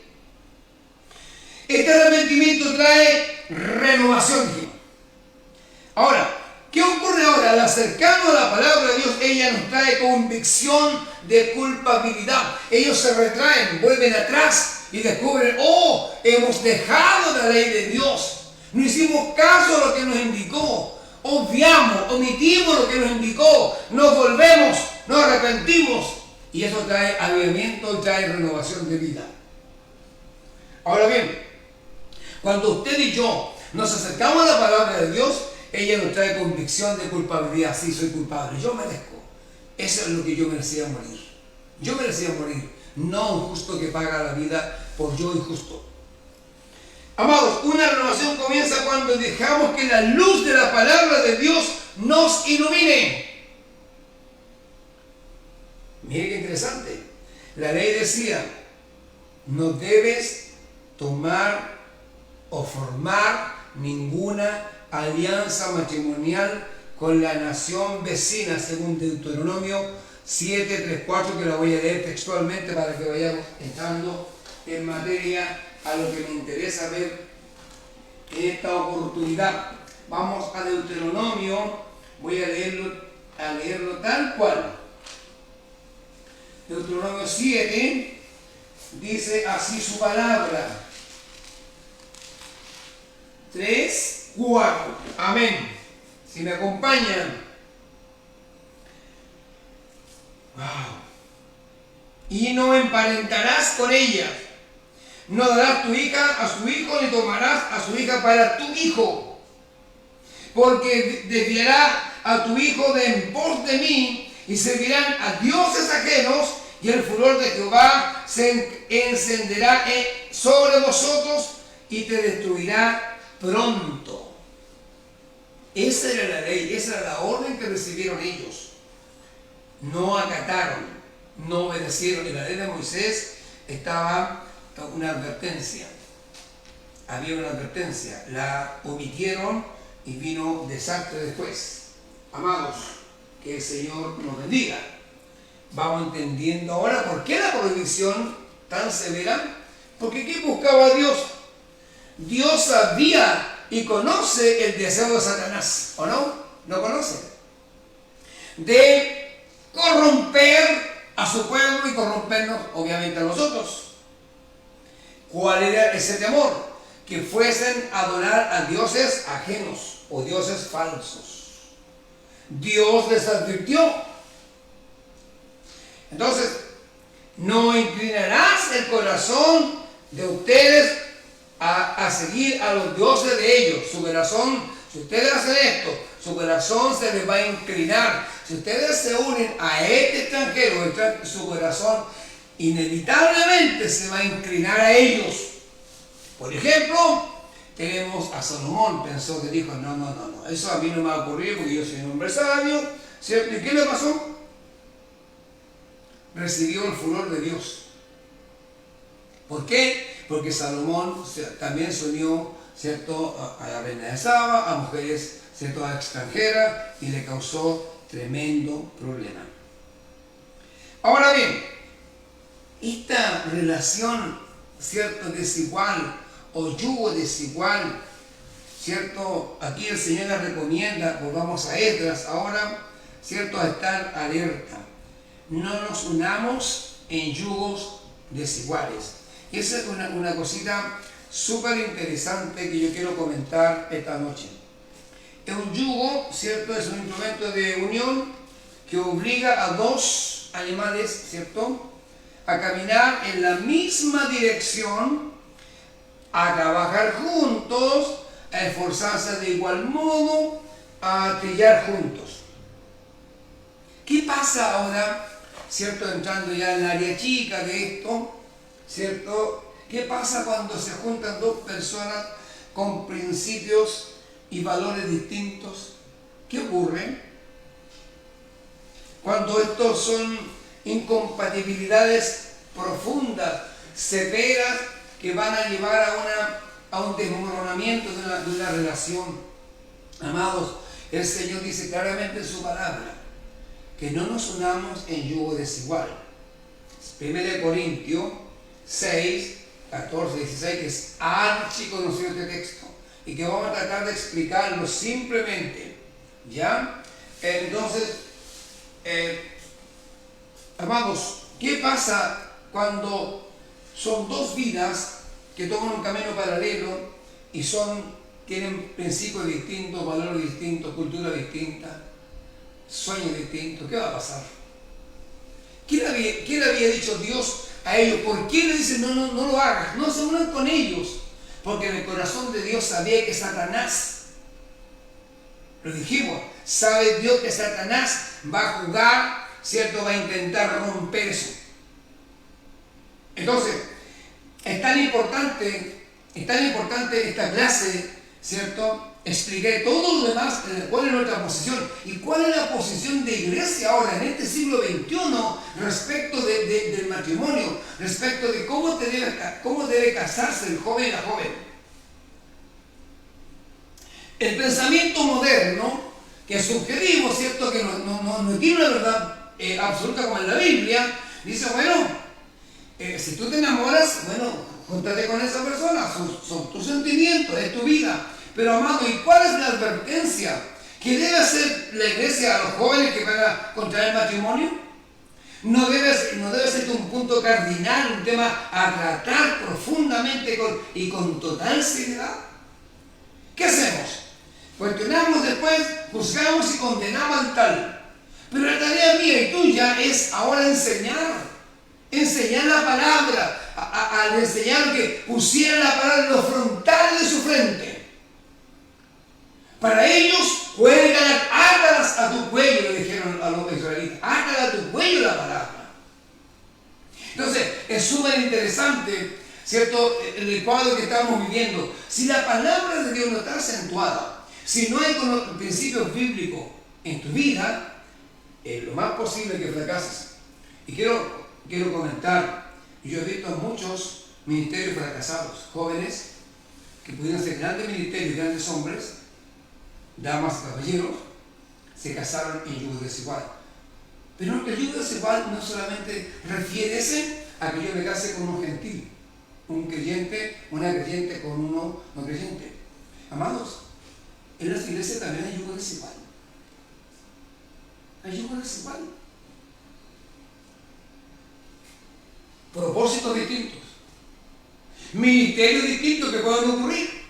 Este arrepentimiento trae renovación, dijimos. Ahora, ¿qué ocurre ahora? Al acercarnos a la palabra de Dios, ella nos trae convicción de culpabilidad. Ellos se retraen, vuelven atrás y descubren, oh, hemos dejado la ley de Dios. No hicimos caso a lo que nos indicó. Obviamos, omitimos lo que nos indicó. Nos volvemos, nos arrepentimos. Y eso trae avivamiento y trae renovación de vida. Ahora bien, cuando usted y yo nos acercamos a la palabra de Dios, ella nos trae convicción de culpabilidad. Sí, soy culpable, yo merezco. Eso es lo que yo merecía morir. Yo merecía morir, no un justo que paga la vida por yo injusto. Amados, una renovación comienza cuando dejamos que la luz de la palabra de Dios nos ilumine. Mire qué interesante. La ley decía, no debes tomar o formar ninguna alianza matrimonial con la nación vecina, según Deuteronomio 7:3-4, que la voy a leer textualmente para que vayamos entrando en materia a lo que me interesa ver en esta oportunidad. Vamos a Deuteronomio, voy a leerlo tal cual. Deuteronomio 7 dice así su palabra. 3, 4. Amén. Si me acompañan. Wow. Y no emparentarás con ella. No darás tu hija a su hijo, ni tomarás a su hija para tu hijo. Porque desviará a tu hijo de en pos de mí, y servirán a dioses ajenos, y el furor de Jehová se encenderá sobre vosotros y te destruirá pronto. Esa era la ley, esa era la orden que recibieron ellos. No acataron, no obedecieron. En la ley de Moisés estaba una advertencia. Había una advertencia, la omitieron y vino desastre después. Amados, que el Señor nos bendiga. Vamos entendiendo ahora por qué la prohibición tan severa. Porque ¿qué buscaba Dios? Dios sabía y conoce el deseo de Satanás, ¿o no? ¿No conoce? De corromper a su pueblo y corrompernos, obviamente, a nosotros. ¿Cuál era ese temor? Que fuesen a adorar a dioses ajenos o dioses falsos. Dios les advirtió. Entonces, no inclinarás el corazón de ustedes a seguir a los dioses de ellos. Su corazón, si ustedes hacen esto, su corazón se les va a inclinar. Si ustedes se unen a este extranjero, su corazón inevitablemente se va a inclinar a ellos. Por ejemplo, tenemos a Salomón, pensó que dijo, no, eso a mí no me va a ocurrir porque yo soy un hombre sabio, ¿cierto? ¿Y qué le pasó? Recibió el furor de Dios. ¿Por qué? Porque Salomón también se unió, ¿cierto?, a la reina de Saba, a mujeres, ¿cierto?, a extranjeras, y le causó tremendo problema. Ahora bien, esta relación, ¿cierto?, desigual o yugo desigual ¿cierto? Aquí el Señor nos recomienda, volvamos a Esdras ahora, ¿cierto? A estar alerta. No nos unamos en yugos desiguales. Y esa es una cosita súper interesante que yo quiero comentar esta noche. Es un yugo, ¿cierto? Es un instrumento de unión que obliga a dos animales, ¿cierto?, a caminar en la misma dirección, a trabajar juntos, a esforzarse de igual modo, a trillar juntos. ¿Qué pasa ahora, ¿cierto?, entrando ya en el área chica de esto, ¿cierto? ¿Qué pasa cuando se juntan dos personas con principios y valores distintos? ¿Qué ocurre? Cuando estos son incompatibilidades profundas, severas, que van a llevar a un desmoronamiento de una relación. Amados, el Señor dice claramente en su palabra que no nos unamos en yugo desigual. 1 Corintios 6, 14, 16, que es archiconocido este texto y que vamos a tratar de explicarlo simplemente, ¿ya? Entonces, amados, ¿qué pasa cuando son dos vidas que toman un camino paralelo y tienen principios distintos, valores distintos, cultura distinta, sueños distintos? ¿Qué va a pasar? ¿Qué le había dicho Dios a ellos? ¿Por qué le dicen no lo hagas? No se unan con ellos. Porque en el corazón de Dios sabía que Satanás, lo dijimos, sabe Dios que Satanás va a jugar, ¿cierto? Va a intentar romper eso. Entonces, es tan importante esta clase, ¿cierto? Expliqué todo lo demás, cuál es nuestra posición y cuál es la posición de iglesia ahora en este siglo XXI respecto del matrimonio, respecto de cómo debe casarse el joven y la joven. El pensamiento moderno, que es subjetivo, ¿cierto?, que no tiene una verdad absoluta como en la Biblia, dice, bueno, si tú te enamoras, bueno, júntate con esa persona, son tus sentimientos, es tu vida. Pero amado, ¿y cuál es la advertencia que debe hacer la iglesia a los jóvenes que van a contraer matrimonio? No debe ser un punto cardinal, un tema a tratar profundamente y con total seriedad. ¿Qué hacemos? Cuestionamos después, juzgamos y condenamos al tal. Pero la tarea mía y tuya es ahora enseñar la palabra, al enseñar que pusieran la palabra en los frontales de su frente. Para ellos, átalas a tu cuello, le dijeron a los israelitas, átalas a tu cuello la palabra. Entonces, es súper interesante, ¿cierto?, el cuadro que estamos viviendo. Si la palabra de Dios no está acentuada, si no hay principios bíblicos en tu vida, es lo más posible que fracases. Y quiero comentar, yo he visto a muchos ministerios fracasados, jóvenes que pudieron ser grandes ministerios, grandes hombres, damas y caballeros, se casaron en yugo desigual. Pero el yugo desigual no solamente refiere a que yo me case con un gentil, un creyente, una creyente con uno no creyente. Amados, en las iglesias también hay yugo desigual. Hay yugo desigual. Propósitos distintos, ministerios distintos que pueden ocurrir,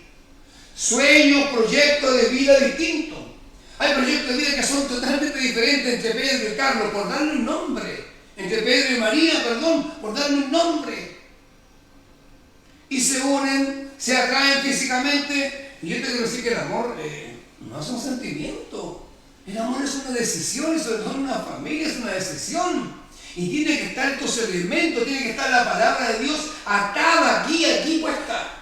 sueños, proyectos de vida distintos. Hay proyectos de vida que son totalmente diferentes entre Pedro y Carlos, por darle un nombre, entre Pedro y María, por darle un nombre. Y se unen, se atraen físicamente. Y yo te quiero decir que el amor no es un sentimiento. El amor es una decisión, y sobre todo en una familia es una decisión. Y tiene que estar estos elementos, tiene que estar la palabra de Dios atada aquí puesta.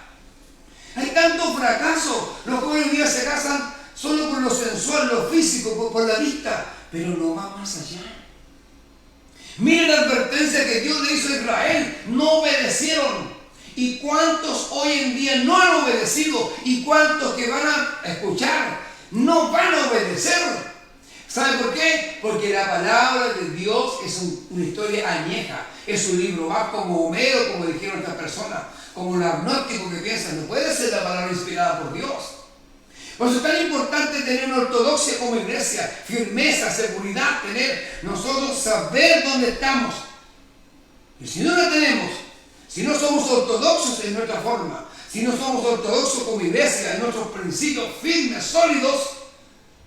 Hay tanto fracaso. Los jóvenes hoy día se casan solo por lo sensual, lo físico, por la vista, pero no va más allá. Miren la advertencia que Dios le hizo a Israel: no obedecieron. ¿Y cuántos hoy en día no han obedecido? ¿Y cuántos que van a escuchar no van a obedecer? ¿Sabe por qué? Porque la palabra de Dios es una historia añeja, es un libro más como Homero, como dijeron estas personas, como los agnósticos que piensan, no puede ser la palabra inspirada por Dios. Por eso es tan importante tener una ortodoxia como iglesia, firmeza, seguridad, tener nosotros saber dónde estamos. Y si no la tenemos, si no somos ortodoxos en nuestra forma, si no somos ortodoxos como iglesia, en nuestros principios firmes, sólidos,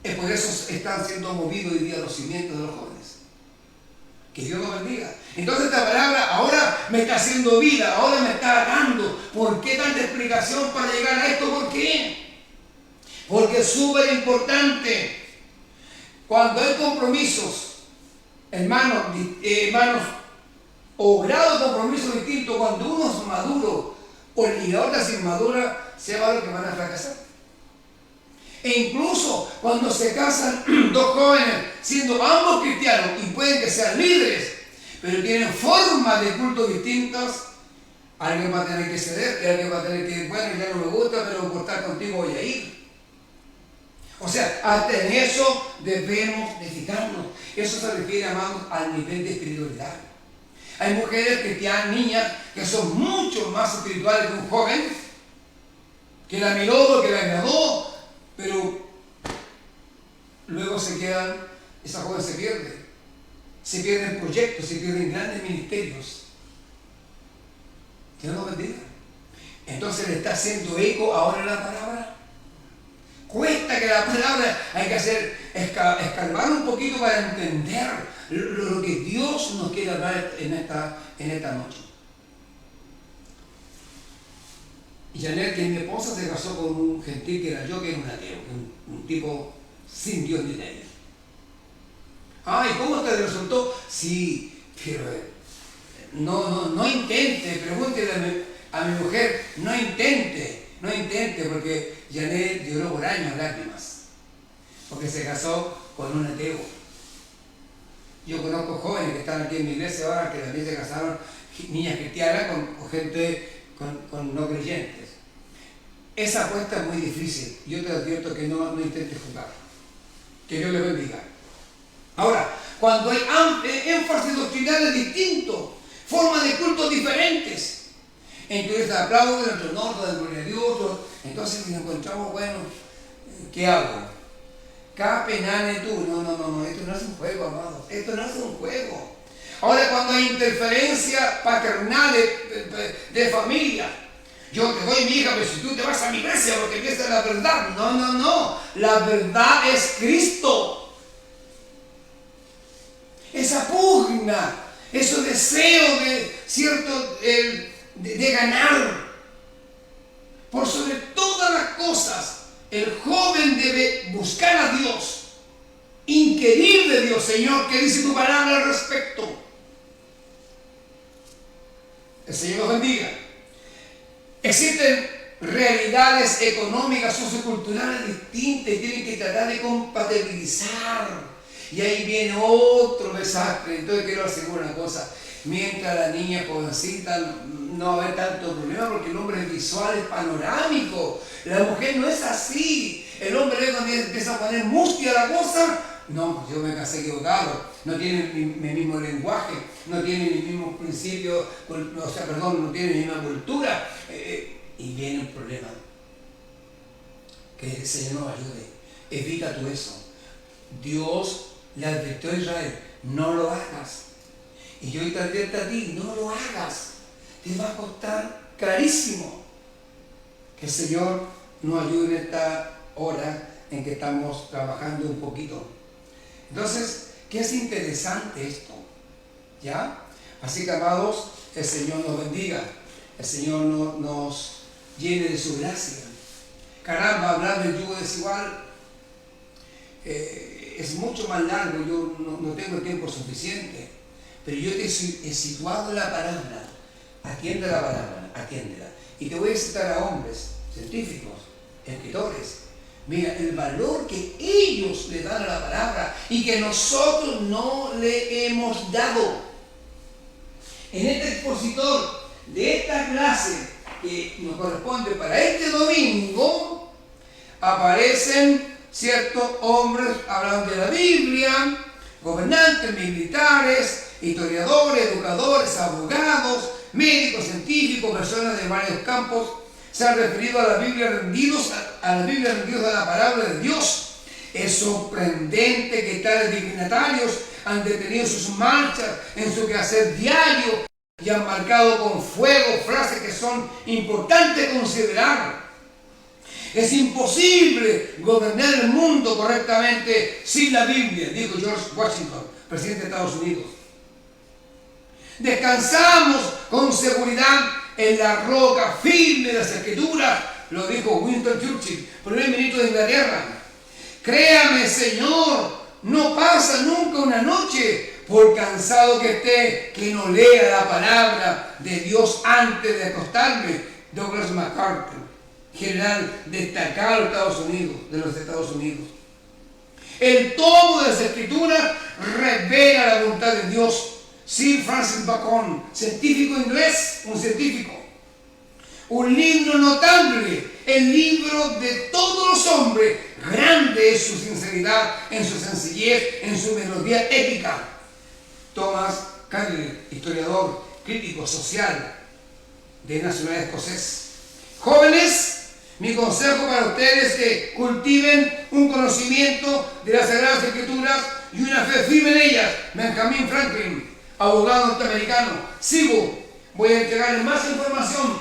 es por eso están siendo movidos hoy día los cimientos de los jóvenes. Que Dios nos bendiga. Entonces esta palabra ahora me está haciendo vida, ahora me está dando. ¿Por qué tanta explicación para llegar a esto? ¿Por qué? Porque es súper importante. Cuando hay compromisos, hermanos, o grado de compromiso distinto, cuando uno es maduro y la otra es inmadura, sepa lo que van a fracasar. E incluso cuando se casan dos jóvenes, siendo ambos cristianos, y pueden que sean líderes, pero tienen formas de culto distintas, alguien va a tener que ceder, y alguien va a tener que, bueno, ya no me gusta, pero por estar contigo voy a ir. O sea, hasta en eso debemos de fijarnos. Eso se refiere, amados, al nivel de espiritualidad. Hay mujeres cristianas, niñas, que son mucho más espirituales que un joven, que la miró, que la agradó, pero luego se quedan, esa joven se pierden proyectos, se pierden grandes ministerios. Dios nos bendiga. Entonces le está haciendo eco ahora la palabra. Cuesta que la palabra hay que hacer, escarbar un poquito para entender lo que Dios nos quiere hablar en esta noche. Y Janet, que mi esposa se casó con un gentil que era yo, que era un ateo, un tipo sin Dios ni ley. Ay, ¿cómo te resultó? Sí, pero no intente, pregúntele a mi mujer, no intente, porque Janet lloró por años lágrimas, porque se casó con un ateo. Yo conozco jóvenes que están aquí en mi iglesia ahora que también se casaron, niñas cristianas con gente con no creyentes. Esa apuesta es muy difícil. Yo te advierto que no intentes jugar. Que Dios le bendiga. Ahora, cuando hay énfasis doctrinal distintos, formas de cultos diferentes, entonces aplauso, entre honor, de gloria a Dios, entonces nos encontramos, bueno, ¿qué hago? Capenane tú. No, esto no es un juego, amados. Esto no es un juego. Ahora, cuando hay interferencia paternal de familia, yo te doy mi hija, pero si tú te vas a mi iglesia porque esa es la verdad. No. La verdad es Cristo. Esa pugna, ese deseo de ganar. Por sobre todas las cosas, el joven debe buscar a Dios, inquirir de Dios. Señor, ¿qué dice tu palabra al respecto? El Señor los bendiga. Existen realidades económicas, socioculturales distintas y tienen que tratar de compatibilizar. Y ahí viene otro desastre. Entonces quiero asegurar una cosa. Mientras la niña es jovencita, no va a haber tanto problema porque el hombre es visual, es panorámico. La mujer no es así. El hombre cuando empieza a poner mustia a la cosa, no, yo me casé equivocado. No tiene el mismo lenguaje, no tiene el mismo principio, no tiene la misma cultura. Y viene el problema. Que el Señor nos ayude. Evita tú eso. Dios le advirtió a Israel, no lo hagas. Y yo te advierto a ti, no lo hagas. Te va a costar carísimo. Que el Señor nos ayude en esta hora en que estamos trabajando un poquito. Entonces, ¿qué es interesante esto? ¿Ya? Así que, amados, el Señor nos bendiga. El Señor nos llene de su gracia. Caramba, hablar del yugo desigual es mucho más largo. Yo no tengo el tiempo suficiente. Pero yo te he situado la palabra. Atiende la palabra, atiéndela. Y te voy a citar a hombres, científicos, escritores. Mira, el valor que ellos le dan a la palabra y que nosotros no le hemos dado. En este expositor de esta clase que nos corresponde para este domingo, aparecen ciertos hombres hablando de la Biblia, gobernantes, militares, historiadores, educadores, abogados, médicos, científicos, personas de varios campos, se han referido a la Biblia rendidos a la palabra de Dios. Es sorprendente que tales dignatarios han detenido sus marchas en su quehacer diario y han marcado con fuego frases que son importantes considerar. Es imposible gobernar el mundo correctamente sin la Biblia, dijo George Washington, presidente de Estados Unidos. Descansamos con seguridad en la roca firme de las Escrituras, lo dijo Winston Churchill, primer ministro de Inglaterra. Créame, Señor, no pasa nunca una noche, por cansado que esté, que no lea la palabra de Dios antes de acostarme. Douglas MacArthur, general destacado de los Estados Unidos. El tomo de las Escrituras revela la voluntad de Dios. Sir Francis Bacon, científico inglés, un libro notable, el libro de todos los hombres. Grande es su sinceridad, en su sencillez, en su melodía épica. Thomas Carlyle, historiador, crítico social de nacionalidad escocés. Jóvenes, mi consejo para ustedes es que cultiven un conocimiento de las Sagradas Escrituras y una fe firme en ellas. Benjamin Franklin, abogado norteamericano. Voy a entregarles más información,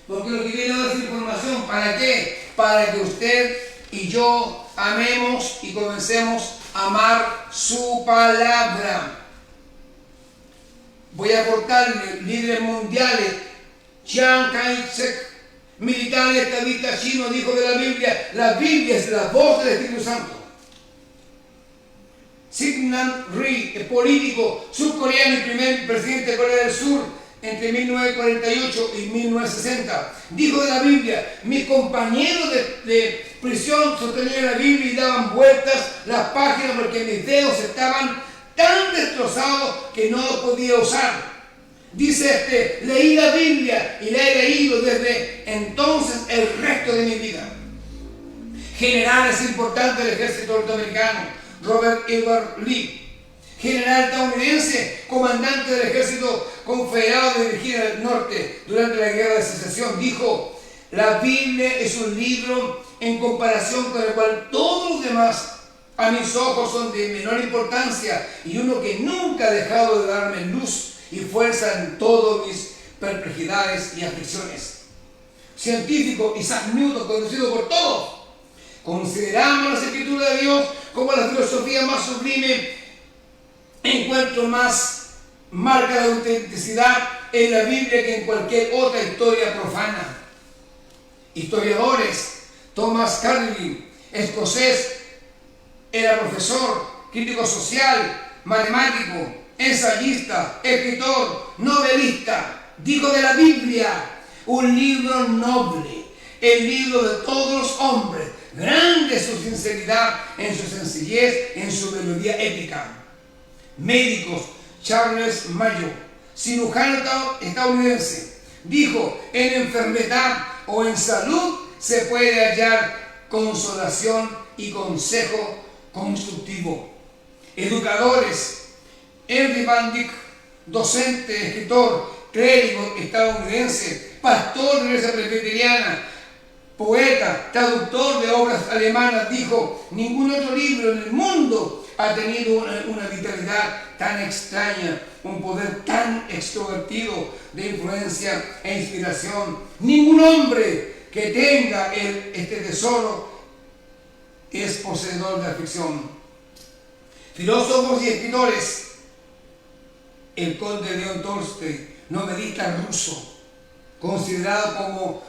porque lo que viene a dar es información. ¿Para qué? Para que usted y yo amemos y comencemos a amar su palabra. Voy a aportarle líderes mundiales. Chiang Kai-shek, militar estadista chino, dijo de la Biblia es la voz del Espíritu Santo. Syngman Rhee, político surcoreano y primer presidente de Corea del Sur entre 1948 y 1960, dijo de la Biblia: mis compañeros de prisión sostenían la Biblia y daban vueltas las páginas porque mis dedos estaban tan destrozados que no los podía usar. Dice leí la Biblia y la he leído desde entonces el resto de mi vida. Generales importantes del ejército norteamericano, Robert Edward Lee, general estadounidense, comandante del ejército confederado de Virginia del Norte durante la Guerra de Secesión, dijo: la Biblia es un libro en comparación con el cual todos los demás a mis ojos son de menor importancia, y uno que nunca ha dejado de darme luz y fuerza en todas mis perplejidades y aflicciones. Científico Isaac Newton, conocido por todos. Consideramos las Escrituras de Dios como la filosofía más sublime. Encuentro más marca de autenticidad en la Biblia que en cualquier otra historia profana. Historiadores: Thomas Carlyle, escocés, era profesor, crítico social, matemático, ensayista, escritor, novelista. Dijo de la Biblia: un libro noble, el libro de todos los hombres. Grande su sinceridad, en su sencillez, en su melodía épica. Médicos: Charles Mayo, cirujano estadounidense, dijo: en enfermedad o en salud se puede hallar consolación y consejo constructivo. Educadores: Henry Van Dyck, docente, escritor, clérigo estadounidense, pastor de la iglesia presbiteriana, poeta, traductor de obras alemanas, dijo: ningún otro libro en el mundo ha tenido una vitalidad tan extraña, un poder tan extrovertido de influencia e inspiración. Ningún hombre que tenga este tesoro es poseedor de aflicción. Filósofos y escritores: el conde León Tolstoy, novelista ruso, considerado como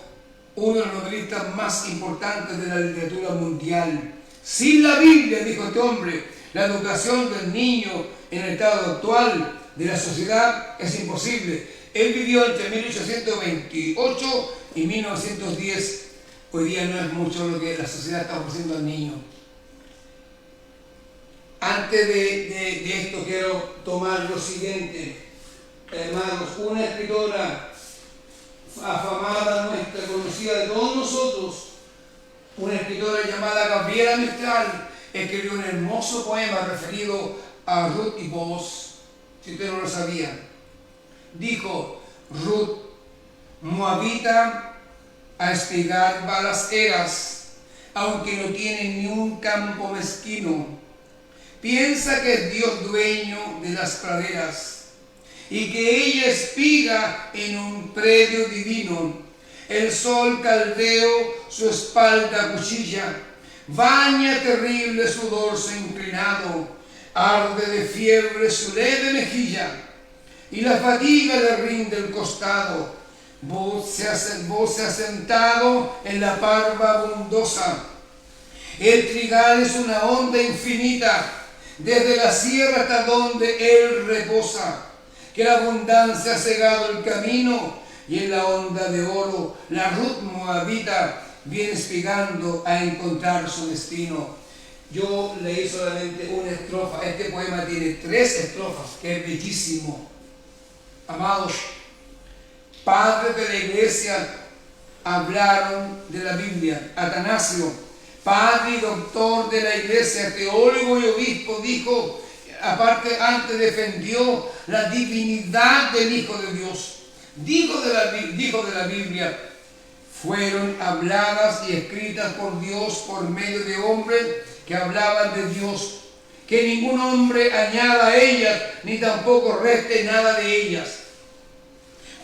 uno de los novelistas más importantes de la literatura mundial. Sin la Biblia, dijo este hombre, la educación del niño en el estado actual de la sociedad es imposible. Él vivió entre 1828 y 1910. Hoy día no es mucho lo que la sociedad está ofreciendo al niño. Antes de esto quiero tomar lo siguiente, hermanos. Una escritora afamada nuestra, conocida de todos nosotros, una escritora llamada Gabriela Mistral, escribió un hermoso poema referido a Ruth y Boaz. Si ustedes no lo sabían, dijo: Ruth, moabita, a espigar balas eras, aunque no tiene ni un campo mezquino. Piensa que es Dios dueño de las praderas y que ella espiga en un predio divino. El sol caldeo su espalda cuchilla, baña terrible su dorso inclinado, arde de fiebre su leve mejilla, y la fatiga le rinde el costado. Vos se ha sentado en la parva abundosa. El trigal es una onda infinita, desde la sierra hasta donde él reposa, que la abundancia ha cegado el camino, y en la onda de oro la Ruth moabita viene espigando a encontrar su destino. Yo leí solamente una estrofa. Este poema tiene 3 estrofas, que es bellísimo. Amados, padres de la iglesia hablaron de la Biblia. Atanasio, padre y doctor de la iglesia, teólogo y obispo, dijo, aparte antes defendió la divinidad del Hijo de Dios. Dijo de la Biblia, fueron habladas y escritas por Dios por medio de hombres que hablaban de Dios. Que ningún hombre añada a ellas, ni tampoco reste nada de ellas.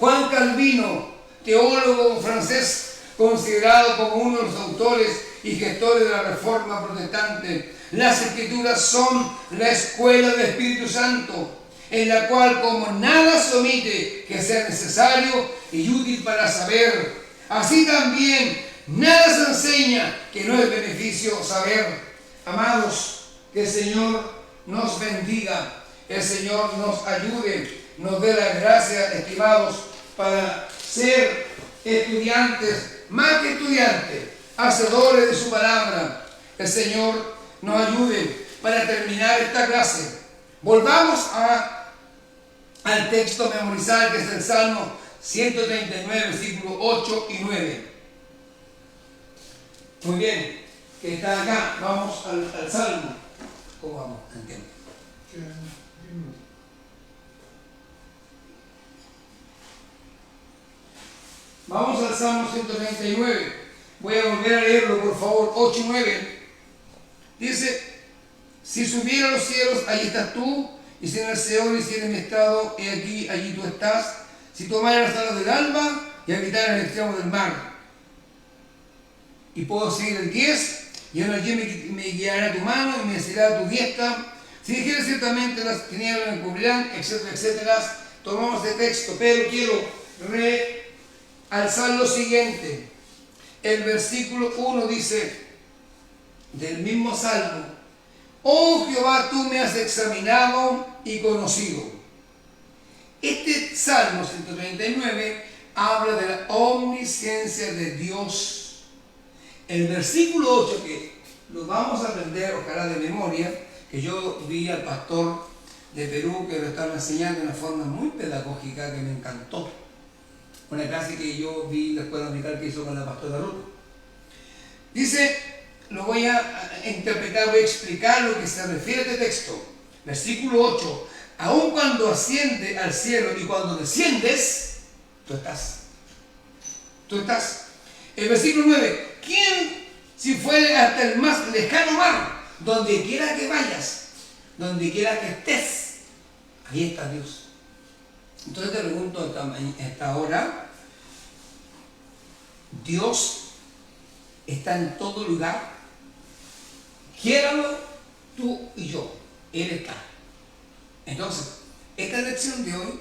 Juan Calvino, teólogo francés, considerado como uno de los autores y gestores de la Reforma Protestante, las Escrituras son la escuela del Espíritu Santo, en la cual como nada se omite que sea necesario y útil para saber, así también nada se enseña que no es beneficio saber. Amados, que el Señor nos bendiga, el Señor nos ayude, nos dé la gracia, estimados, para ser estudiantes, más que estudiantes, hacedores de su palabra. El Señor nos ayude para terminar esta clase. Volvamos al texto memorizado, que es el Salmo 139, versículos 8 y 9. Muy bien, que está acá. Vamos al Salmo. ¿Cómo vamos? Entiendo. Vamos al Salmo 139. Voy a volver a leerlo, por favor. 8 y 9. Dice: si subiera a los cielos, allí estás tú, y si en el Seol hiciera mi estado, he aquí, allí tú estás. Si tomara las alas del alba y habitara en el extremo del mar. Y puedo seguir el 10, y aún allí me guiará tu mano y me asirá tu diestra. Si dijera ciertamente las tinieblas me cubrirán, etcétera, etcétera. Tomamos este texto, pero quiero realzar lo siguiente. El versículo 1 dice, del mismo Salmo: oh Jehová, tú me has examinado y conocido. Este Salmo 139 habla de la omnisciencia de Dios. El versículo 8, que lo vamos a aprender, ojalá de memoria, que yo vi al pastor de Perú que lo estaba enseñando de una forma muy pedagógica que me encantó. Una clase que yo vi en la escuela dominical que hizo con la pastora Ruth. Dice, lo voy a interpretar, voy a explicar lo que se refiere a este texto. Versículo 8. Aun cuando asciende al cielo y cuando desciendes, tú estás. Tú estás. El versículo 9. ¿Quién, si fuere hasta el más lejano mar, donde quiera que vayas, donde quiera que estés, ahí está Dios? Entonces te pregunto esta hora, ¿Dios está en todo lugar? Quiéralo tú y yo, Él está. Entonces, esta lección de hoy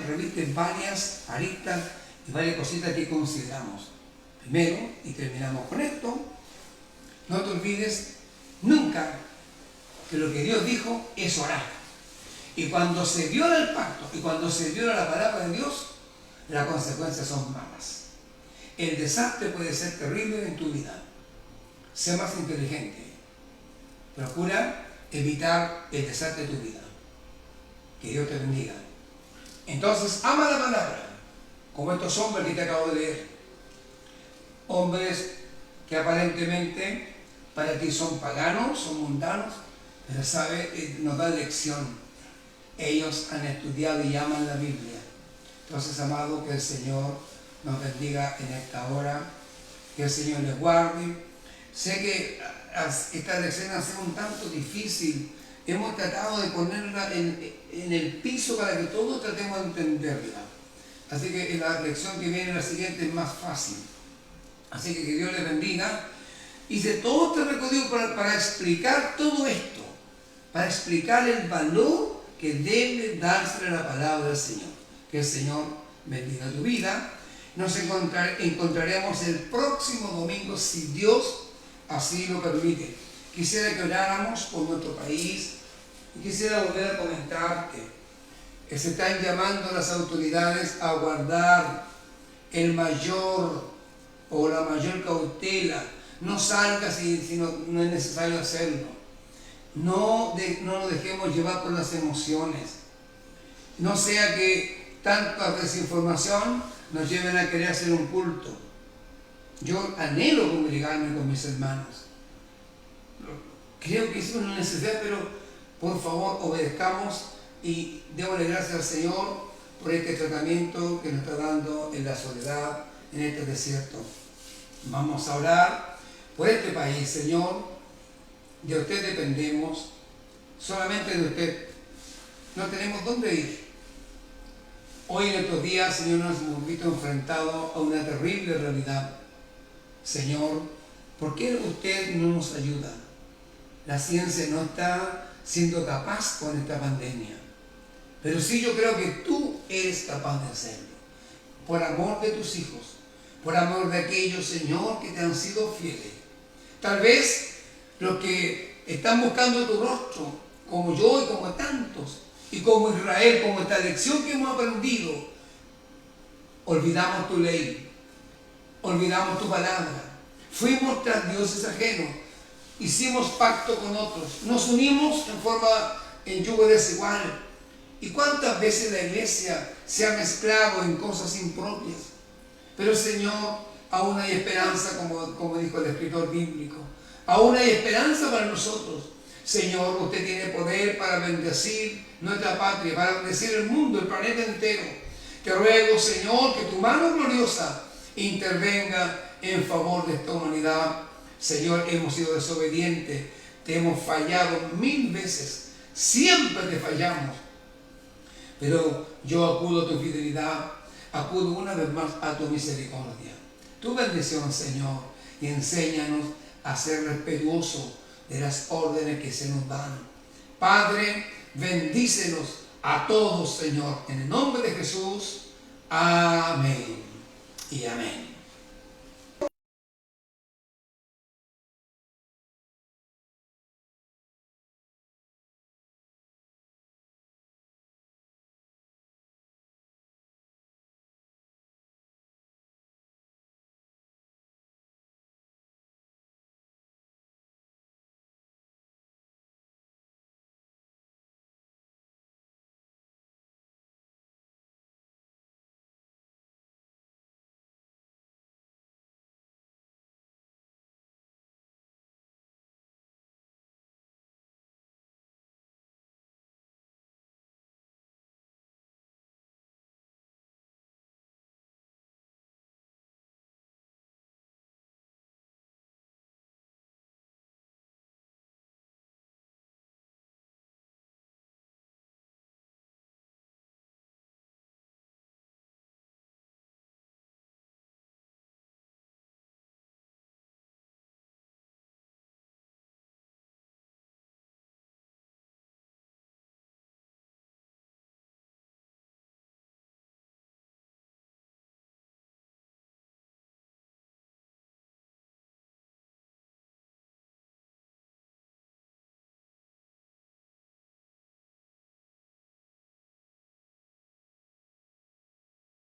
reviste varias aristas y varias cositas que consideramos. Primero, y terminamos con esto, no te olvides nunca que lo que Dios dijo es orar. Y cuando se viola el pacto y cuando se viola la palabra de Dios, las consecuencias son malas. El desastre puede ser terrible en tu vida. Sé más inteligente. Procura evitar el desastre de tu vida. Que Dios te bendiga. Entonces, ama la palabra, como estos hombres que te acabo de leer. Hombres que aparentemente para ti son paganos, son mundanos, pero nos da lección. Ellos han estudiado y aman la Biblia. Entonces, amado, que el Señor nos bendiga en esta hora, que el Señor les guarde. Sé que esta lección ha sido un tanto difícil, hemos tratado de ponerla en el piso para que todos tratemos de entenderla. Así que la lección que viene, la siguiente, es más fácil. Así que Dios les bendiga. Hice todo este recorrido para explicar todo esto, para explicar el valor que debe darse a la palabra del Señor. Que el Señor bendiga tu vida. Nos encontraremos el próximo domingo, si Dios así lo permite. Quisiera que oráramos por nuestro país y quisiera volver a comentarte que se están llamando a las autoridades a guardar el mayor o la mayor cautela. No salga si no es necesario hacerlo. No nos dejemos llevar por las emociones. No sea que tanta desinformación nos lleven a querer hacer un culto. Yo anhelo congregarme con mis hermanos. Creo que es una necesidad, pero por favor obedezcamos y démosle gracias al Señor por este tratamiento que nos está dando en la soledad, en este desierto. Vamos a orar por este país, Señor. De usted dependemos, solamente de usted. No tenemos dónde ir. Hoy en estos días, Señor, nos hemos visto enfrentados a una terrible realidad. Señor, ¿por qué usted no nos ayuda? La ciencia no está siendo capaz con esta pandemia. Pero sí, yo creo que tú eres capaz de hacerlo. Por amor de tus hijos, por amor de aquellos, Señor, que te han sido fieles. Tal vez los que están buscando tu rostro, como yo y como tantos, y como Israel, como esta lección que hemos aprendido, olvidamos tu ley, olvidamos tu palabra, fuimos tras dioses ajenos, hicimos pacto con otros, nos unimos en yugo desigual. ¿Y cuántas veces la iglesia se ha mezclado en cosas impropias? Pero Señor, aún hay esperanza, como dijo el escritor bíblico. Aún hay esperanza para nosotros. Señor, usted tiene poder para bendecir nuestra patria, para bendecir el mundo, el planeta entero. Te ruego, Señor, que tu mano gloriosa intervenga en favor de esta humanidad. Señor, hemos sido desobedientes, te hemos fallado 1000 veces, siempre te fallamos. Pero yo acudo a tu fidelidad, acudo una vez más a tu misericordia. Tu bendición, Señor, y enséñanos a ser respetuosos de las órdenes que se nos dan. Padre, bendícenos a todos, Señor, en el nombre de Jesús. Amén y amén.